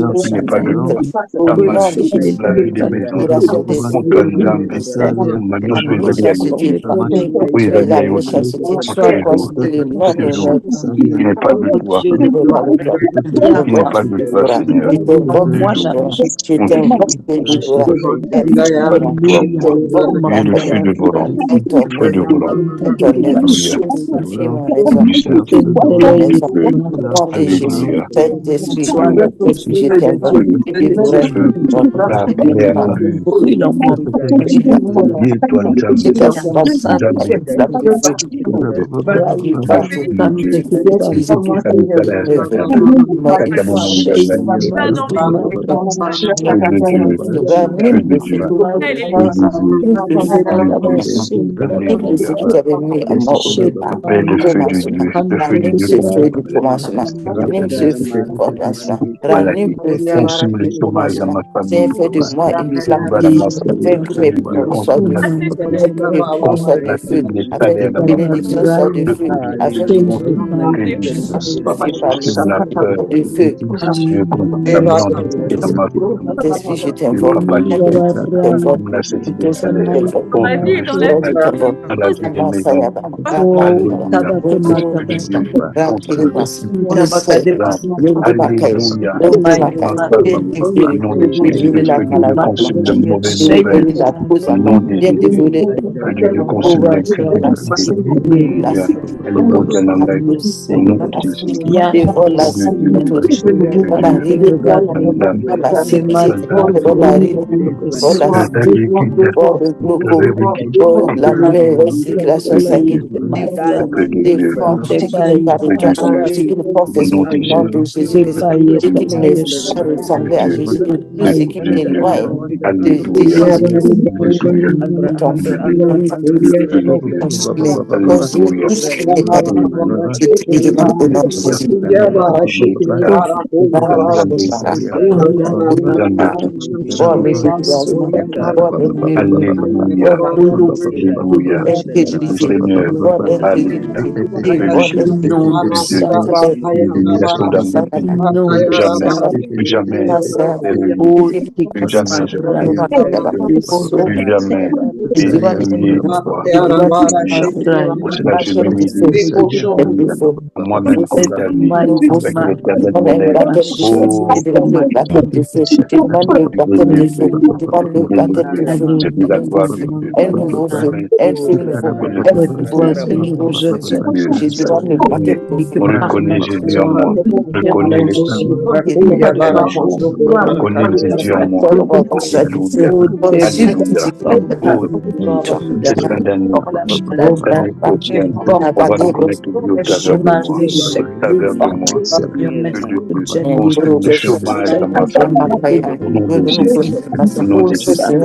tout ce qui n'est pas de toi, ta Brûle ce magie, qui n'est la pas de vie de toi mes dans notre enfants, vie. mon Nzambe, Seigneur, nous La soyons transforme Yaoundé, méchanceté, mes familles. oui, tuer la Yaoundé, méchanceté, en fais ces jours, considérer le en nom ces de jours, notre tout ce qui n'est pas de toi, je ne veux pas le toi. Je tout ce qui n'est t'invoque, pas de toi, délivrant. Seigneur, Je t'invoque, Moi, délivrant. j'arrache Je tout ce t'invoque, qui n'est pas délivrant. de toi. Aide-moi. Je Alléluia. t'invoque, et le feu Seigneur. dévorant, Fais ton le feu œuvre. dévorant, Fais ton œuvre. alléluia, Purifie ma maison. Seigneur, Purifie ma le maison. feu, Au nom de Jésus. alléluia, le Saint-Esprit. feu, Saint-Esprit, je le t'invoque. feu, le Délivrant. feu, la Délivrant. Baléana, Brûle en moi. Dieu, toi, Que Nzambe, ta flamme soit Nzambe, une flamme de feu. le Délivrant. feu de Dieu, Tu peux utiliser tout Kanisala œuvre. Sata, Moi, une Kakamama flamme de Shame feu. in Nzambe, my life, in my feu de Dieu, feu Ramène de le feu. Dieu, feu de Dieu, Ramène le feu. feu de Dieu, Ramène ce alléluia, que tu avais mis en moi au départ. mais le feu de Commencement. Dieu, le feu de Ranime Dieu ce feu commence du commencement. Ranime ce feu du commencement. Ranime maladie, le feu consume le du chômage dans commencement. ma C'est famille, fait de moi une flamme va de dans ma feu. famille, Fais que feu mes de Dieu, paroles soient consume de la feu. santé, Fais que mes paroles soient de feu. consume les Afin que salaires mes dans ma famille, bénédictions soient de le feu. feu de Afin Dieu, que shame je in my feu de life. Dieu, purifie par le consume la peur, de feu. Dieu, consume la méchanceté dans ma famille, Saint-Esprit, je Dieu, t'invoque. papa, Je Dieu, t'invoque. consume la Je cité des salaires, t'invoque. au nom de Jésus, Je t'invoque. dans la vie de mes Amasayaba. enfants, Oh, Ramakayaba. alléluia, le feu de Rokoroboshka. Dieu, consume tout ce Rakiribas. qui n'est pas Use. de toi, Yendibakaya. alléluia, Yendibaka. au nom de Viens Jésus, dévoiler le la feu de Dieu maladie. consume de mauvaises Viens nouvelles, dévoiler la cause. au nom de Viens Jésus, dévoiler le feu de Dieu consume la l'incrédulité, cité. La alléluia, cité. elle est montée dans la le au nom de Seigneur. Jésus, Dévore feu la de Dieu, cité. feu Dévore de la Dieu, rigueur. Nzambe, Dévore la sévité. Nzambe, Dévore la rigueur. Dévore la cité. Dévore le glaucome. Dévore la mauvaise circulation feu de sanguine. Dieu, Dévore, feu de Dieu, défends tout ce qui n'est pas de feu toi. de Tout Dieu, ce qui ne au professe nom pas de le nom de Jésus, Jésus-Christ. feu Tout ce de qui ne Dieu, me fait pas feu de ressembler à Dieu, Jésus-Christ. Tout feu ce qui de Dieu, m'éloigne de alléluia, Jésus-Christ. feu de Dieu, Ton feu. feu de Dieu, Consumez. Consumez alléluia, tout ce qui n'est pas de toi. alléluia, Je te le demande au nom de Jésus. alléluia, Nzambe, Nzambe, Pour mes Nzambe, déplacements, pour mes miracles, alléluia, pour mes alléluia, le incrédulité, Seigneur, pour alléluia, l'incrédulité, le et feu de pour Dieu, l'incrédulité. nom feu du de Dieu, Seigneur. illumination dans ma vie, Nom plus du jamais, Seigneur. plus jamais, les Oh, réveiller, plus jamais je prie, le plus jamais éveiller toi, alléluia. Pour cela, je m'humilie, alléluia. Moi-même comme David, avec l'éternel mon aide. Oh, je m'élever, je m'élever. J'ai vu la gloire de Dieu. Un nouveau feu, Amen. un feu nouveau, Et le un feu feu de nouveau, Dieu, un nouveau le feu. feu de Dieu, Je demande le baptême de feu. on reconnaît Jésus en moi, on reconnaît l'Esprit, on reconnaît Jésus en moi. Alléluia, Consume alléluia, tout ce qui oh C'est un dernier quotidien. On va se connecter au travers de moi, au travers de moi. Oh, le chômage dans ma famille. Au nom de Jésus. Au nom de Jésus.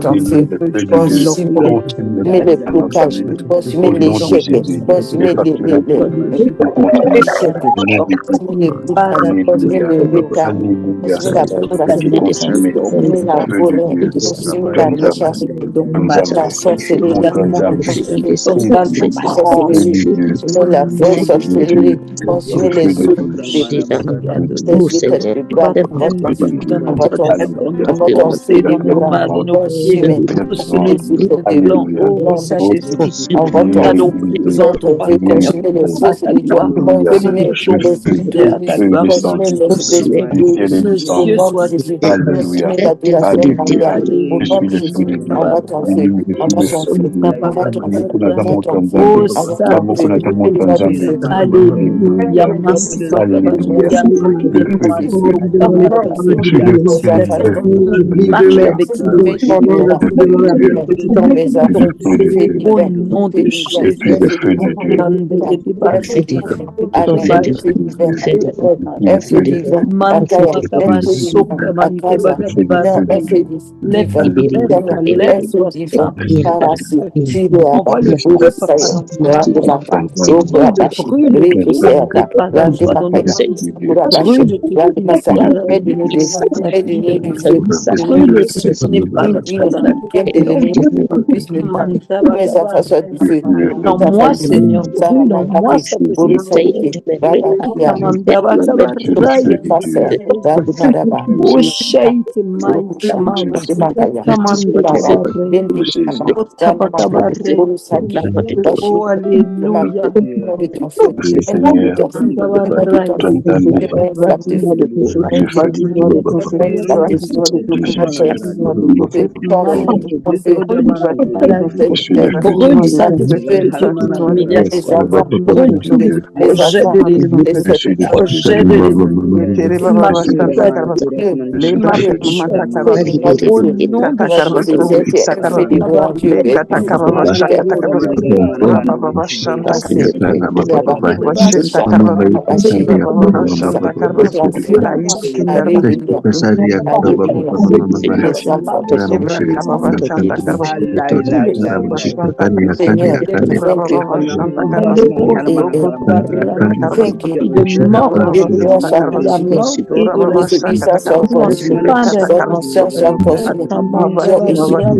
Seigneur, l'Esprit de Dieu, continue Mais les dans ma blocages, famille. consommer Au les nom de chèques, Jésus. consommer Les factures sont contrôlées. Au nom de consommer Jésus. les blocages, consommer Alléluia. le retard, Alléluia. consommer la C'est procrastination, consumé. consommer la Feu de forêt, Dieu. consommer la Comme recherche, nous la avons. sorcellerie, Montagne. consommer Feu de Dieu. la Feu sorcellerie, de Dieu. consommer la vraie Feu de Dieu. sorcellerie, consommer Le feu les de autres, Dieu. les hôtels de Baal, on va Le feu de t'enfuir, Dieu. on va t'enfuir, consommer tous les hôtels de Alléluia. Oh, on va t'enfuir, Jésus. on veut consommer les faux spirituels, consommer Le feu descend. consommer l'esprit Le de ciel est au descend. nom de Jésus, Alléluia. consommer l'adoration Alléluia. mariale, au Je nom suis de l'esprit Jésus, de Dieu. on va t'enfuir, Je on suis va le t'enfuir, on va t'enfuir, on va t'enfuir, on va t'enfuir, on va du feu, Alléluia, merci Papa. Alléluia. Le feu de Dieu. Je suis le mes feu de affaires, Dieu. Marche avec nous, fais divers, Le feu de Dieu. dans mes Le affaires, feu de fais Dieu. au divers, nom fais de divers, Et puis Jésus. le feu de Dieu. un feu divers, Amen, fais divers, Puis un le feu feu de Dieu. divers, Manta Akaya, un bakaba feu divers, soka mante Akasa, Le feu bagadi de non, bata. un Dieu. feu Lève divers, toi, un feu lève-toi, divers, Papa. Karasi, Tiroaba, Envoie le feu, Papa, Urusaya, dans ton temple. Randumaka, Brûle, Rokurabashi, brûle, brûle, Rekusayaka, prépare-toi dans le Randumakaya, pays. Kurabashi, Brûle tout ce qui n'est Randumasa, pas là. mets de nous La mets vie de du ta feu, vie. de nous Brûle du ce feu, qui n'est pas une là. vie qui aime de l'ennemi, puisse me prendre, Manta que mes enfants bakaba. soient du feu, Dans tout affaire moi, du feu, Seigneur, brûle en moi, Saramandaki, ça peut Urusaïke, Rabakia, Manta bakaba Fais raya. passer, Randumaraba, Oshait mighty mountain. Randumakaya, Kamanda Raya, kabare. Bendikaba, Randumakaya, Otabakabare. Urusaki, Oh, alléluia. de ton feu, Merci de Seigneur. ton feu, de ton Ton feu, dernier. fais-moi une flamme de feu, Je fais de Dieu. fais-moi une flamme de feu, De Akaya, Jésus. feu, ton feu, Je suis le feu de Brûle Dieu. ça depuis que tu es toute humiliation. les enfants, Brûle tous les les projets enfants, de l'ennemi. les Je suis le feu de Projets Dieu. de l'ennemi. Qui Je suis le feu de m'appelle. Dieu. feu, Qui feu m'appelle. du nom de Au Dieu, nom de feu du Jésus. désert, un feu de gloire, Dieu, passer, là-bas, Rabashi, que ton feu, Alléluia, Alléluia, mes enfants, Seigneur, thank you, thank you, Et de mort en les lumières Jésus. soient La consumées, mort et de la les obéissances soient tout en consumées, fin les consciences soient consumées, sur échec,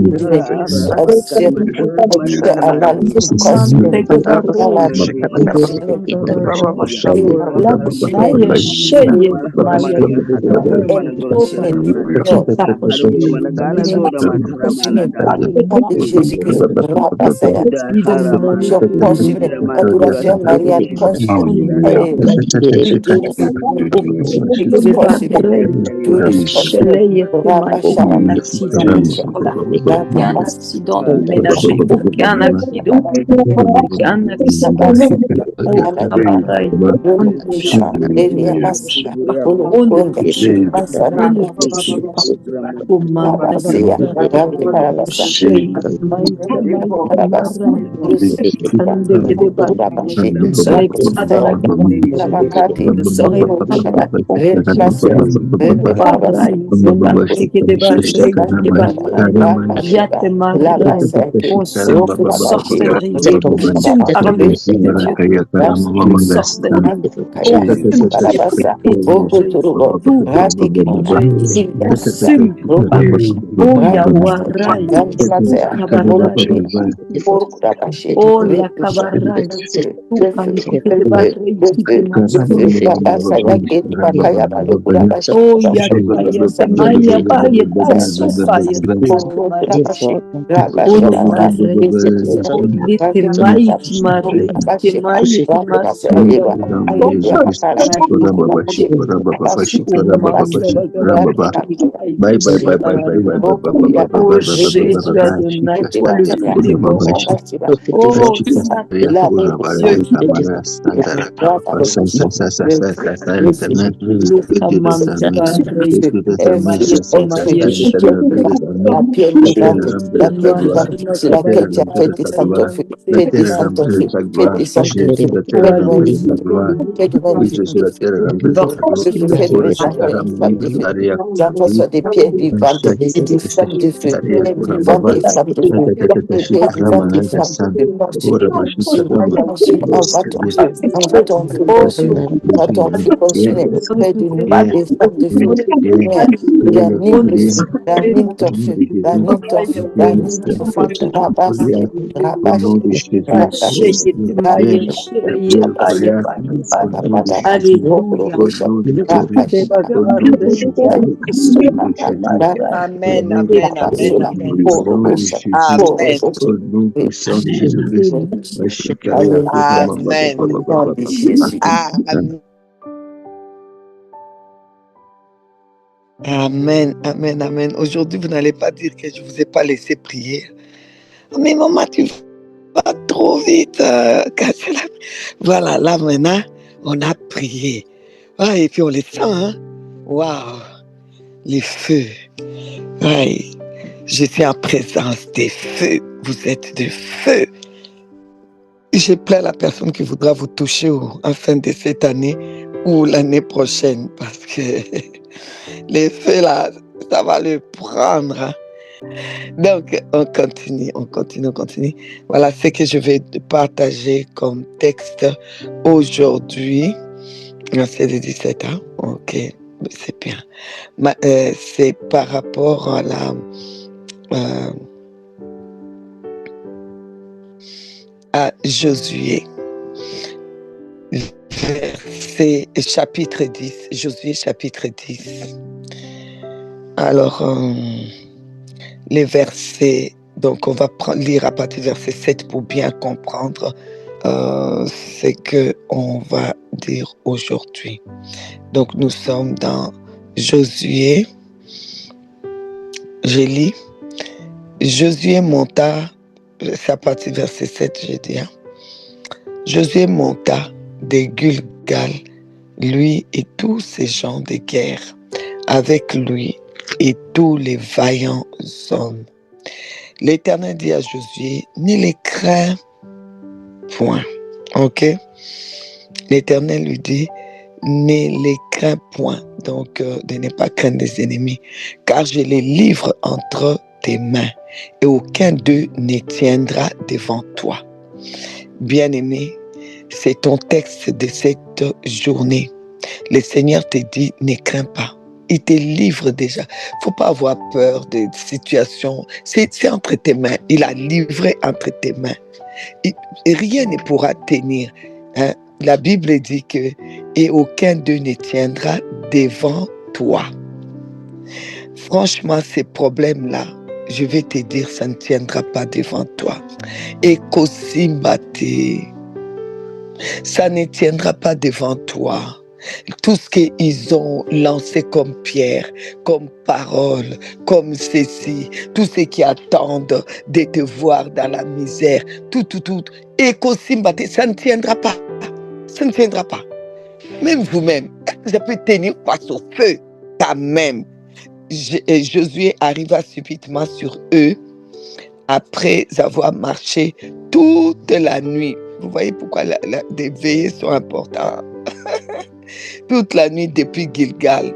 sur accident à mal, consumé, malade, consumé, et là, consumé, Maya Sheye Maya haine, consumé, non, consumé, nom de Jésus-Christ, Rabasaya, de mon confusion consumée, adoration mariale consumée, Alléluia. et Tourus, Tourus de consumé, Babré, Tourus consumé, Shelley était Rabashara, aucun accident, aucun Rabashara, accident ménager, aucun accident, aucun accident. Oh, Tabaray, on ne touche pas, on ne touche pas, on ne touche pas, on ne touche pas. Oh, Manda Bakaba, Shei, Maïta, Maïta, Marai, and the Gedeba, vous ne serez pas dans la vous ne serez pas dans la Barai, Zebande, Gedeba, Gedeba, Yatemarai, oh, toute sorcellerie, c'est consume par le feu de Dieu. Toute sorcellerie, tout consume par oh Yawarai, Kabarai, oh la Kabarai, tout oh Yakaya, Semaya, Baya, Sofaya, oh Mare, oh Litemai, Timare, Timai, Timasunda, oh Jésus Adonai, toi le plus dévorant. Oh Satan, Dieu qui la pierre vivante, la pierre vivante sur laquelle tu as fait descendre ton feu. Fais descendre ton feu, fais descendre ton feu. Fais de moi du feu, fais de moi du feu. Ce feu fait de mes enfants des flammes de feu. Les enfants soient des pierres vivantes et des flammes de feu. Pierres vivantes et flammes de feu. Des pierres vivantes et flammes de feu. Envoie ton feu, envoie ton feu consumé, envoie ton feu consumé. Fais de nous des flammes de feu. Ranime le feu, ranime ton feu, ranime ton feu, ranime ton feu. Rabassi, rabassi, rabassi, Amen, amen, amen, amen, amen. Aujourd'hui, vous n'allez pas dire que je ne vous ai pas laissé prier. Mais maman, tu vas trop vite. Voilà, là maintenant, on a prié. Ah, et puis on les sent, hein? Waouh! Les feux. Ouais. Je suis en présence des feux. Vous êtes de feu. Je plains la personne qui voudra vous toucher en fin de cette année ou l'année prochaine parce que les feux là, ça va le prendre. Hein. Donc, on continue. Voilà ce que je vais partager comme texte aujourd'hui. C'est le 17 ans. Ok, c'est bien. C'est par rapport à à Josué. Chapitre 10. Josué chapitre 10. Alors, les versets, donc on va lire à partir du verset 7 pour bien comprendre ce qu'on va dire aujourd'hui. Donc nous sommes dans Josué. Je lis. Josué monta, c'est à partir du verset 7, je dis. Josué monta de Gilgal, lui et tous ces gens de guerre, avec lui et tous les vaillants hommes. L'Éternel dit à Josué, ne les crains point. Ok? L'Éternel lui dit, ne les crains point. Donc, de ne pas craindre les ennemis, car je les livre entre tes mains et aucun d'eux ne tiendra devant toi. Bien-aimé, c'est ton texte de cette journée. Le Seigneur te dit, ne crains pas. Il te livre déjà. Il ne faut pas avoir peur des situations. C'est entre tes mains. Il a livré entre tes mains. Rien ne pourra tenir. Hein? La Bible dit que et aucun d'eux ne tiendra devant toi. Franchement, ces problèmes-là, je vais te dire, ça ne tiendra pas devant toi. Et Kosimbate, ça ne tiendra pas devant toi. Tout ce qu'ils ont lancé comme pierre, comme parole, comme ceci, tout ce qui attendent de te voir dans la misère, tout. Et Kosimbate, ça ne tiendra pas. Ça ne tiendra pas. Même vous-même, vous pouvez tenir face au feu, quand même. Josué arriva subitement sur eux après avoir marché toute la nuit. Vous voyez pourquoi les veillées sont importantes. Toute la nuit depuis Gilgal,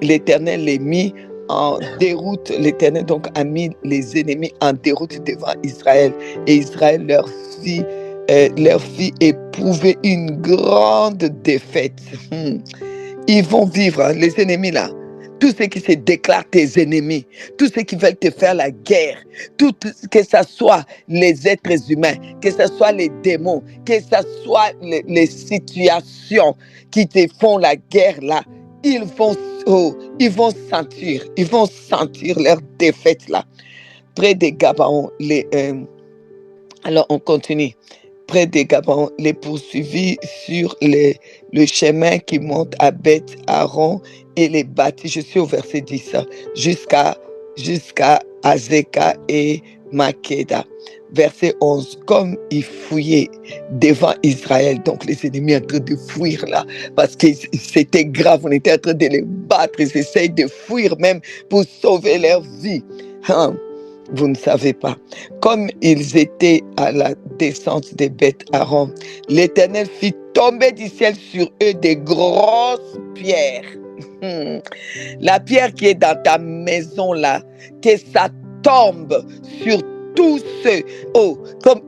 l'Éternel les mit en déroute. L'Éternel donc a mis les ennemis en déroute devant Israël. Et Israël leur fit éprouver une grande défaite. Ils vont vivre, les ennemis là. Tous ceux qui se déclarent tes ennemis, tous ceux qui veulent te faire la guerre, que ce soit les êtres humains, que ce soit les démons, que ce soit les situations qui te font la guerre là, ils vont sentir leur défaite là. Près des Gabaon, alors on continue. Près des Gabaon, les poursuivit sur le chemin qui monte à Beth Aaron et les bâtit, je suis au verset 10, jusqu'à Azeka et Makeda. Verset 11, comme ils fouillaient devant Israël, donc les ennemis en train de fuir là, parce que c'était grave, on était en train de les battre, ils essayent de fuir même pour sauver leur vie. Vous ne savez pas. Comme ils étaient à la descente des bêtes à Rome, l'Éternel fit tomber du ciel sur eux des grosses pierres. La pierre qui est dans ta maison là, que ça tombe sur tous ceux,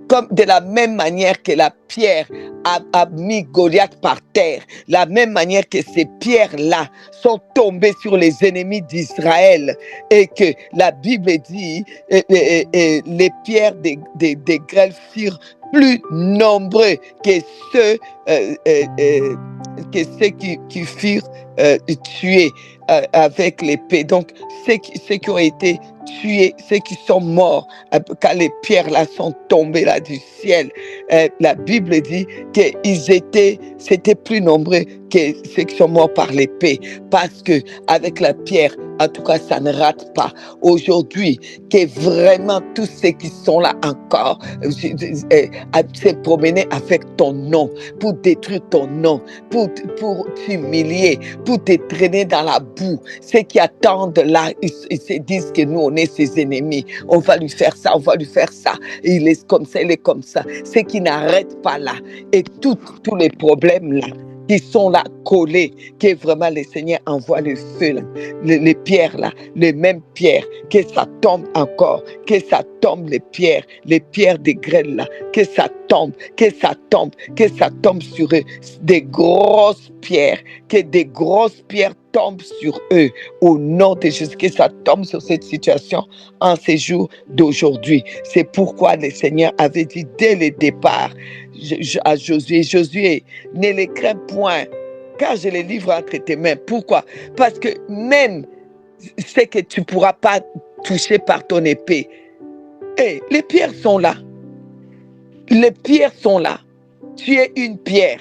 comme de la même manière que la pierre a mis Goliath par terre, la même manière que ces pierres-là sont tombées sur les ennemis d'Israël, et que la Bible dit, les pierres des grêles furent plus nombreux que ceux qui furent tués avec l'épée. Donc, ceux qui ont été tués, ceux qui sont morts, quand les pierres là sont tombées là du ciel, la Bible dit c'était plus nombreux que ceux qui sont morts par l'épée, parce que avec la pierre, en tout cas, ça ne rate pas. Aujourd'hui, que vraiment tous ceux qui sont là encore se promener avec ton nom, pour détruire ton nom, pour t'humilier, pour te traîner dans la boue. Ceux qui attendent là, ils se disent que nous, on est ses ennemis. On va lui faire ça, on va lui faire ça. Et il est comme ça, il est comme ça. Ceux qui n'arrêtent pas là. Et tous les problèmes là, qui sont là collés, que vraiment le Seigneur envoie le feu là, les pierres là, les mêmes pierres, que ça tombe encore, que ça tombe les pierres des grêles là, que ça tombe sur eux, des grosses pierres, que des grosses pierres tombent sur eux, au nom de Jésus, que ça tombe sur cette situation en ces jours d'aujourd'hui. C'est pourquoi le Seigneur avait dit dès le départ à Josué, ne les crains point, car je les livre entre tes mains. Pourquoi? Parce que même ce que tu ne pourras pas toucher par ton épée, les pierres sont là. Les pierres sont là. Tu es une pierre.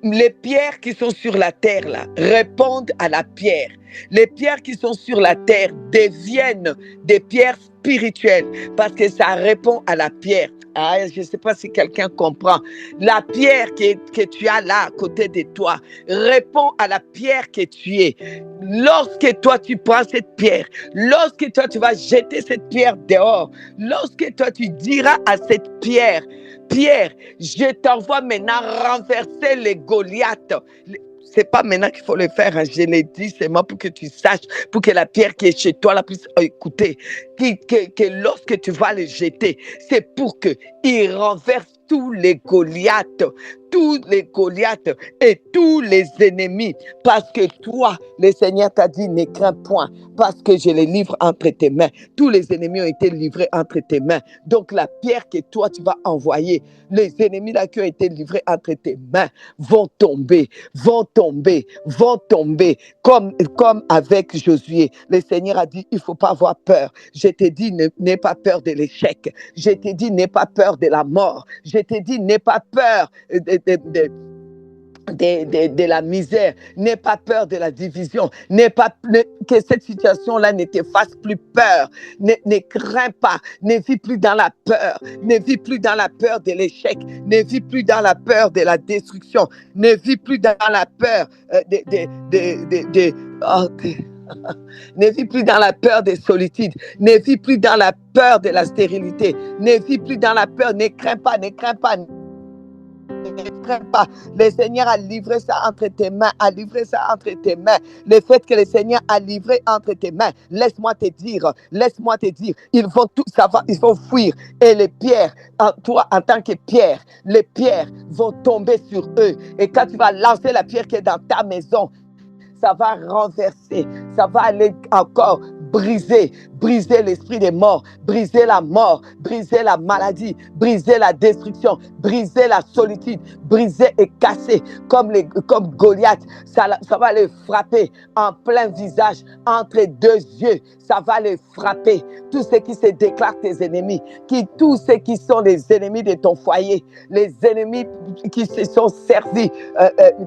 Les pierres qui sont sur la terre là répondent à la pierre. Les pierres qui sont sur la terre deviennent des pierres spirituelles parce que ça répond à la pierre. Je ne sais pas si quelqu'un comprend. La pierre que tu as là à côté de toi répond à la pierre que tu es. Lorsque toi tu prends cette pierre, lorsque toi tu vas jeter cette pierre dehors, lorsque toi tu diras à cette pierre, je t'envoie maintenant renverser les Goliaths. C'est pas maintenant qu'il faut le faire, hein. Je l'ai dit seulement pour que tu saches, pour que la pierre qui est chez toi la puisse écouter. Que lorsque tu vas le jeter, c'est pour qu'il renverse tous les Goliaths et tous les ennemis. Parce que toi, le Seigneur t'a dit, ne crains point, parce que je les livre entre tes mains. Tous les ennemis ont été livrés entre tes mains. Donc la pierre que toi, tu vas envoyer, les ennemis là qui ont été livrés entre tes mains vont tomber, comme avec Josué. Le Seigneur a dit, il ne faut pas avoir peur. Je t'ai dit, n'aie pas peur de l'échec. Je t'ai dit, n'aie pas peur de la mort. Je t'ai dit, n'aie pas peur de la misère, n'aie pas peur de la division, que cette situation-là ne te fasse plus peur, ne crains pas, ne vis plus dans la peur, ne vis plus dans la peur de l'échec, ne vis plus dans la peur de la destruction, ne vis plus dans la peur ne vis plus dans la peur des solitudes, ne vis plus dans la peur de la stérilité, ne vis plus dans la peur, ne crains pas. Ne crains pas. Le Seigneur a livré ça entre tes mains, Le fait que le Seigneur a livré entre tes mains, laisse-moi te dire, ils vont fuir. Et les pierres, toi en tant que pierre, les pierres vont tomber sur eux. Et quand tu vas lancer la pierre qui est dans ta maison, ça va renverser, ça va aller encore briser l'esprit des morts, briser la mort, briser la maladie, briser la destruction, briser la solitude, briser et casser comme Goliath. Ça va les frapper en plein visage, entre deux yeux. Ça va les frapper. Tous ceux qui se déclarent tes ennemis, tous ceux qui sont les ennemis de ton foyer, les ennemis qui se sont servis,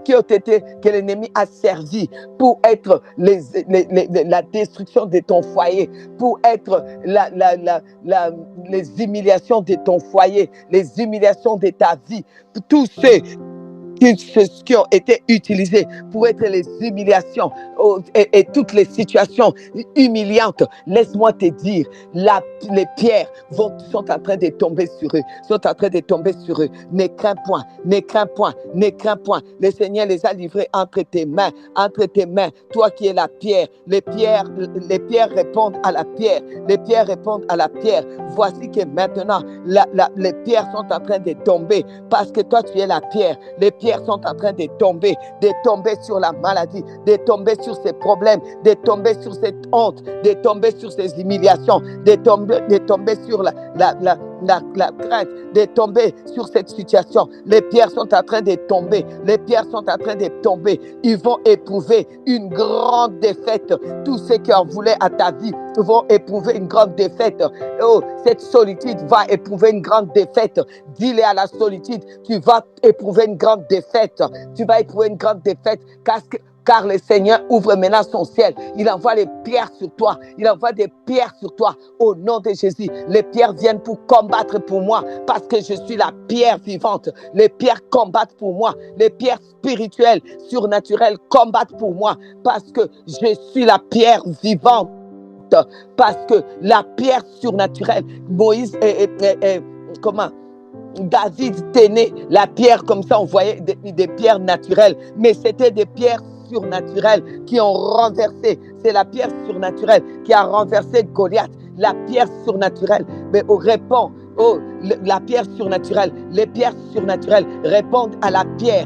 que l'ennemi a servi pour être la destruction de ton foyer, pour être les humiliations de ton foyer, les humiliations de ta vie. Tous ceux qui ont été utilisés pour être les humiliations et toutes les situations humiliantes. Laisse-moi te dire, les pierres sont en train de tomber sur eux, Ne crains point, ne crains point, ne crains point. Le Seigneur les a livrés entre tes mains, toi qui es la pierre. Les pierres répondent à la pierre, Voici que maintenant, les pierres sont en train de tomber parce que toi tu es la pierre. Les pierres sont en train de tomber sur la maladie, de tomber sur ces problèmes, de tomber sur cette honte, de tomber sur ces humiliations, de tomber sur la crainte, de tomber sur cette situation. Les pierres sont en train de tomber. Ils vont éprouver une grande défaite. Tous ceux qui en voulaient à ta vie vont éprouver une grande défaite. Oh, cette solitude va éprouver une grande défaite. Dis-le à la solitude, tu vas éprouver une grande défaite. Car le Seigneur ouvre maintenant son ciel. Il envoie les pierres sur toi. Au nom de Jésus. Les pierres viennent pour combattre pour moi parce que je suis la pierre vivante. Les pierres combattent pour moi. Les pierres spirituelles, surnaturelles combattent pour moi parce que je suis la pierre vivante. Parce que la pierre surnaturelle, David tenait la pierre comme ça, on voyait des pierres naturelles, mais c'était des pierres surnaturelles qui ont renversé. C'est la pierre surnaturelle qui a renversé Goliath. La pierre surnaturelle répond. La pierre surnaturelle, les pierres surnaturelles répondent à la pierre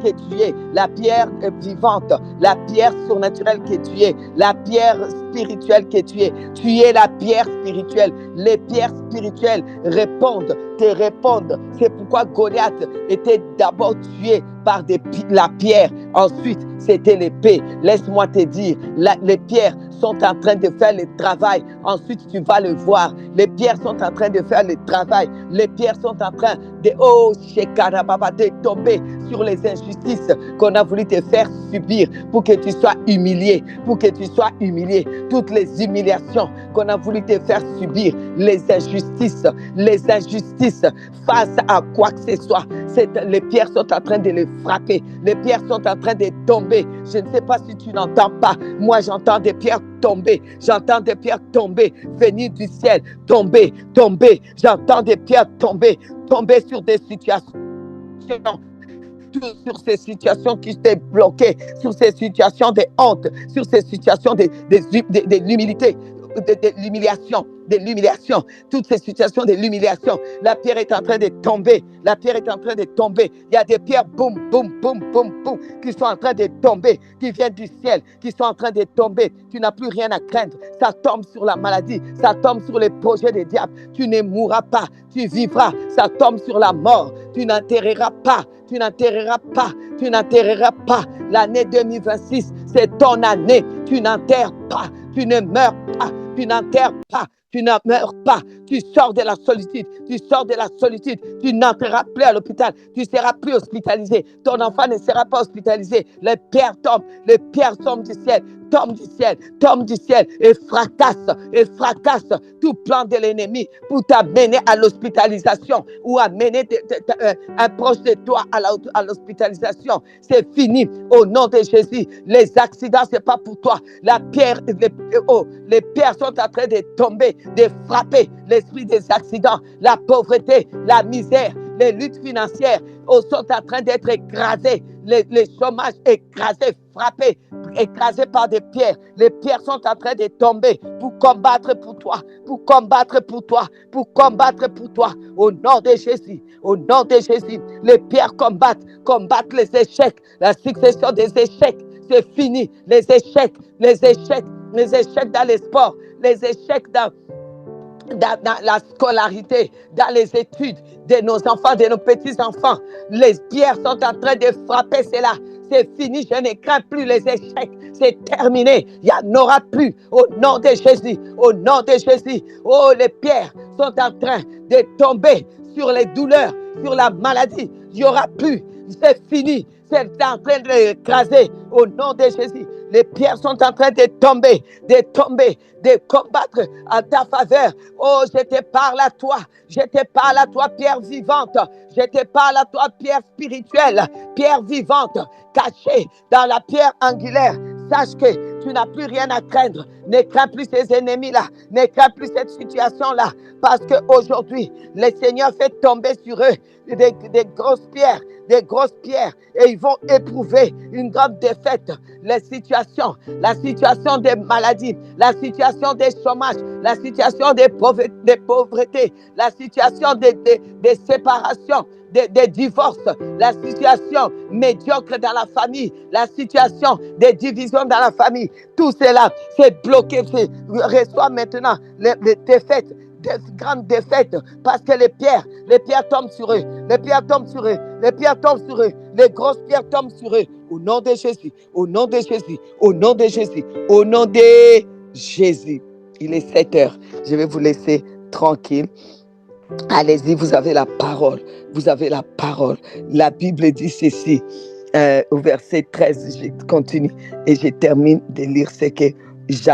qui est tuée, la pierre vivante, la pierre surnaturelle qui est tuée, la pierre spirituelle qui est tuée. Tu es la pierre spirituelle. Les pierres spirituelles te répondent. C'est pourquoi Goliath était d'abord tué par la pierre. Ensuite, c'était l'épée. Laisse-moi te dire, les pierres sont en train de faire le travail. Ensuite, tu vas le voir. Les pierres sont en train de faire le travail. Les pierres sont en train de tomber sur les injustices qu'on a voulu te faire subir pour que tu sois humilié. Toutes les humiliations qu'on a voulu te faire subir, les injustices face à quoi que ce soit, les pierres sont en train de les frapper. Les pierres sont en train de tomber. Je ne sais pas si tu n'entends pas. Moi, j'entends des pierres tomber. Venir du ciel, tomber. J'entends des pierres tomber sur des situations. Sur ces situations qui étaient bloquées, sur ces situations de honte, sur ces situations de l'humiliation, toutes ces situations de l'humiliation. La pierre est en train de tomber. Il y a des pierres, boum, qui sont en train de tomber, qui viennent du ciel, qui sont en train de tomber. Tu n'as plus rien à craindre. Ça tombe sur la maladie, ça tombe sur les projets des diables. Tu ne mourras pas, tu vivras. Ça tombe sur la mort. Tu n'enterreras pas. L'année 2026, c'est ton année. Tu n'enterres pas, tu ne meurs pas. Tu sors de la solitude. Tu n'entreras plus à l'hôpital. Tu ne seras plus hospitalisé. Ton enfant ne sera pas hospitalisé. Les pierres tombent du ciel et fracasse tout plan de l'ennemi pour t'amener à l'hospitalisation ou amener un proche de toi à l'hospitalisation. C'est fini au nom de Jésus. Les accidents, c'est pas pour toi. Les pierres sont en train de tomber, de frapper l'esprit des accidents, la pauvreté, la misère, les luttes financières sont en train d'être écrasées, les chômages écrasés, frappés, écrasés par des pierres. Les pierres sont en train de tomber pour combattre pour toi. Au nom de Jésus, les pierres combattent les échecs, la succession des échecs. C'est fini, les échecs dans les sports, les échecs dans la scolarité, dans les études de nos enfants, de nos petits-enfants. Les pierres sont en train de frapper cela. C'est fini, je ne crains plus les échecs. C'est terminé, il n'y en aura plus. Au nom de Jésus. Oh, les pierres sont en train de tomber sur les douleurs, sur la maladie. Il n'y aura plus. C'est fini. c'est en train de l'écraser au nom de Jésus. Les pierres sont en train de tomber, de combattre en ta faveur. Oh, je te parle à toi. Je te parle à toi, pierre vivante. Je te parle à toi, pierre spirituelle, pierre vivante, cachée dans la pierre angulaire. Sache que tu n'as plus rien à craindre. Ne crains plus ces ennemis-là. Ne crains plus cette situation-là. Parce qu'aujourd'hui, le Seigneur fait tomber sur eux des grosses pierres. Et ils vont éprouver une grande défaite. La situation des maladies, la situation des chômages, la situation des pauvretés, la situation des séparations, des divorces, la situation médiocre dans la famille, la situation des divisions dans la famille, tout cela, c'est bloqué. Reçoit maintenant les défaites, des grandes défaites, parce que les pierres tombent sur eux, les grosses pierres tombent sur eux, au nom de Jésus, au nom de Jésus, au nom de Jésus, au nom de Jésus. Il est 7h, je vais vous laisser tranquille. Allez-y, vous avez la parole. La Bible dit ceci, au verset 13, je continue et je termine de lire ce que je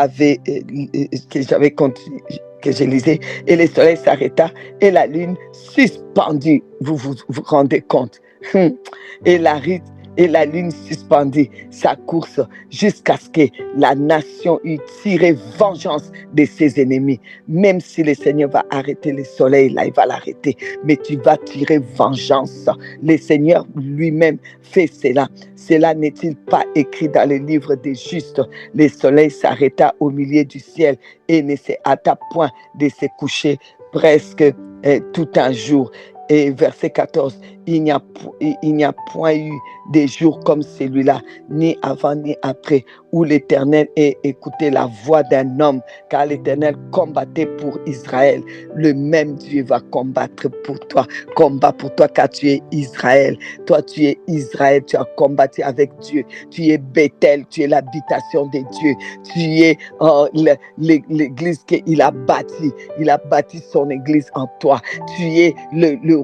lisais. Et le soleil s'arrêta et la lune suspendue. Vous vous rendez compte? Et la lune suspendit sa course jusqu'à ce que la nation eût tiré vengeance de ses ennemis. Même si le Seigneur va arrêter le soleil, là, il va l'arrêter. Mais tu vas tirer vengeance. Le Seigneur lui-même fait cela. Cela n'est-il pas écrit dans le livre des justes? Le soleil s'arrêta au milieu du ciel et ne se hâta point de se coucher presque tout un jour. Et verset 14, il n'y a point eu des jours comme celui-là, ni avant ni après, où l'Éternel ait écouté la voix d'un homme, car l'Éternel combattait pour Israël. Le même Dieu va combattre pour toi. Combat pour toi, car tu es Israël. Toi, tu es Israël, tu as combattu avec Dieu. Tu es Bethel, tu es l'habitation de Dieu. Tu es l'église qu'il a bâtie. Il a bâti son église en toi. Tu es le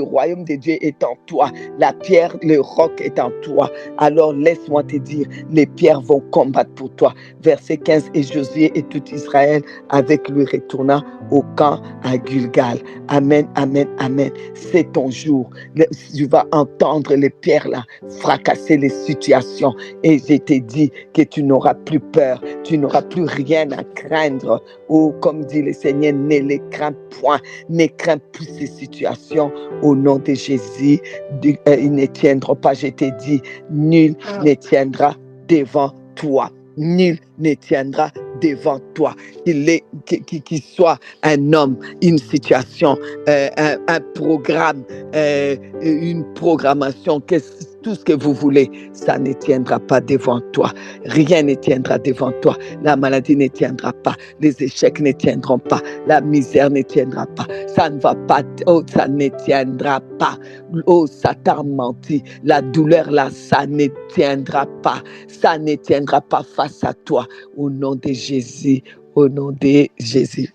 royaume de Dieu est en toi. La pierre, le roc est en toi. Alors laisse-moi te dire, les pierres vont combattre pour toi. Verset 15, et Josué et tout Israël avec lui retourna au camp à Gilgal. Amen, amen, amen. C'est ton jour. Tu vas entendre les pierres là fracasser les situations. Et je t'ai dit que tu n'auras plus peur. Tu n'auras plus rien à craindre. Oh, comme dit le Seigneur, ne les crains point. Ne crains plus ces situations. Au nom de Jésus, ils ne tiendront pas. Je t'ai dit, nul ne tiendra devant toi. Nul ne tiendra devant toi. Qu'il soit un homme, une situation, un programme, une programmation, tout ce que vous voulez, ça ne tiendra pas devant toi. Rien ne tiendra devant toi. La maladie ne tiendra pas. Les échecs ne tiendront pas. La misère ne tiendra pas. Ça ne va pas. Oh, ça ne tiendra pas. Oh, Satan menti. La douleur là, ça ne tiendra pas. Ça ne tiendra pas face à toi. Au nom de Jésus. Au nom de Jésus.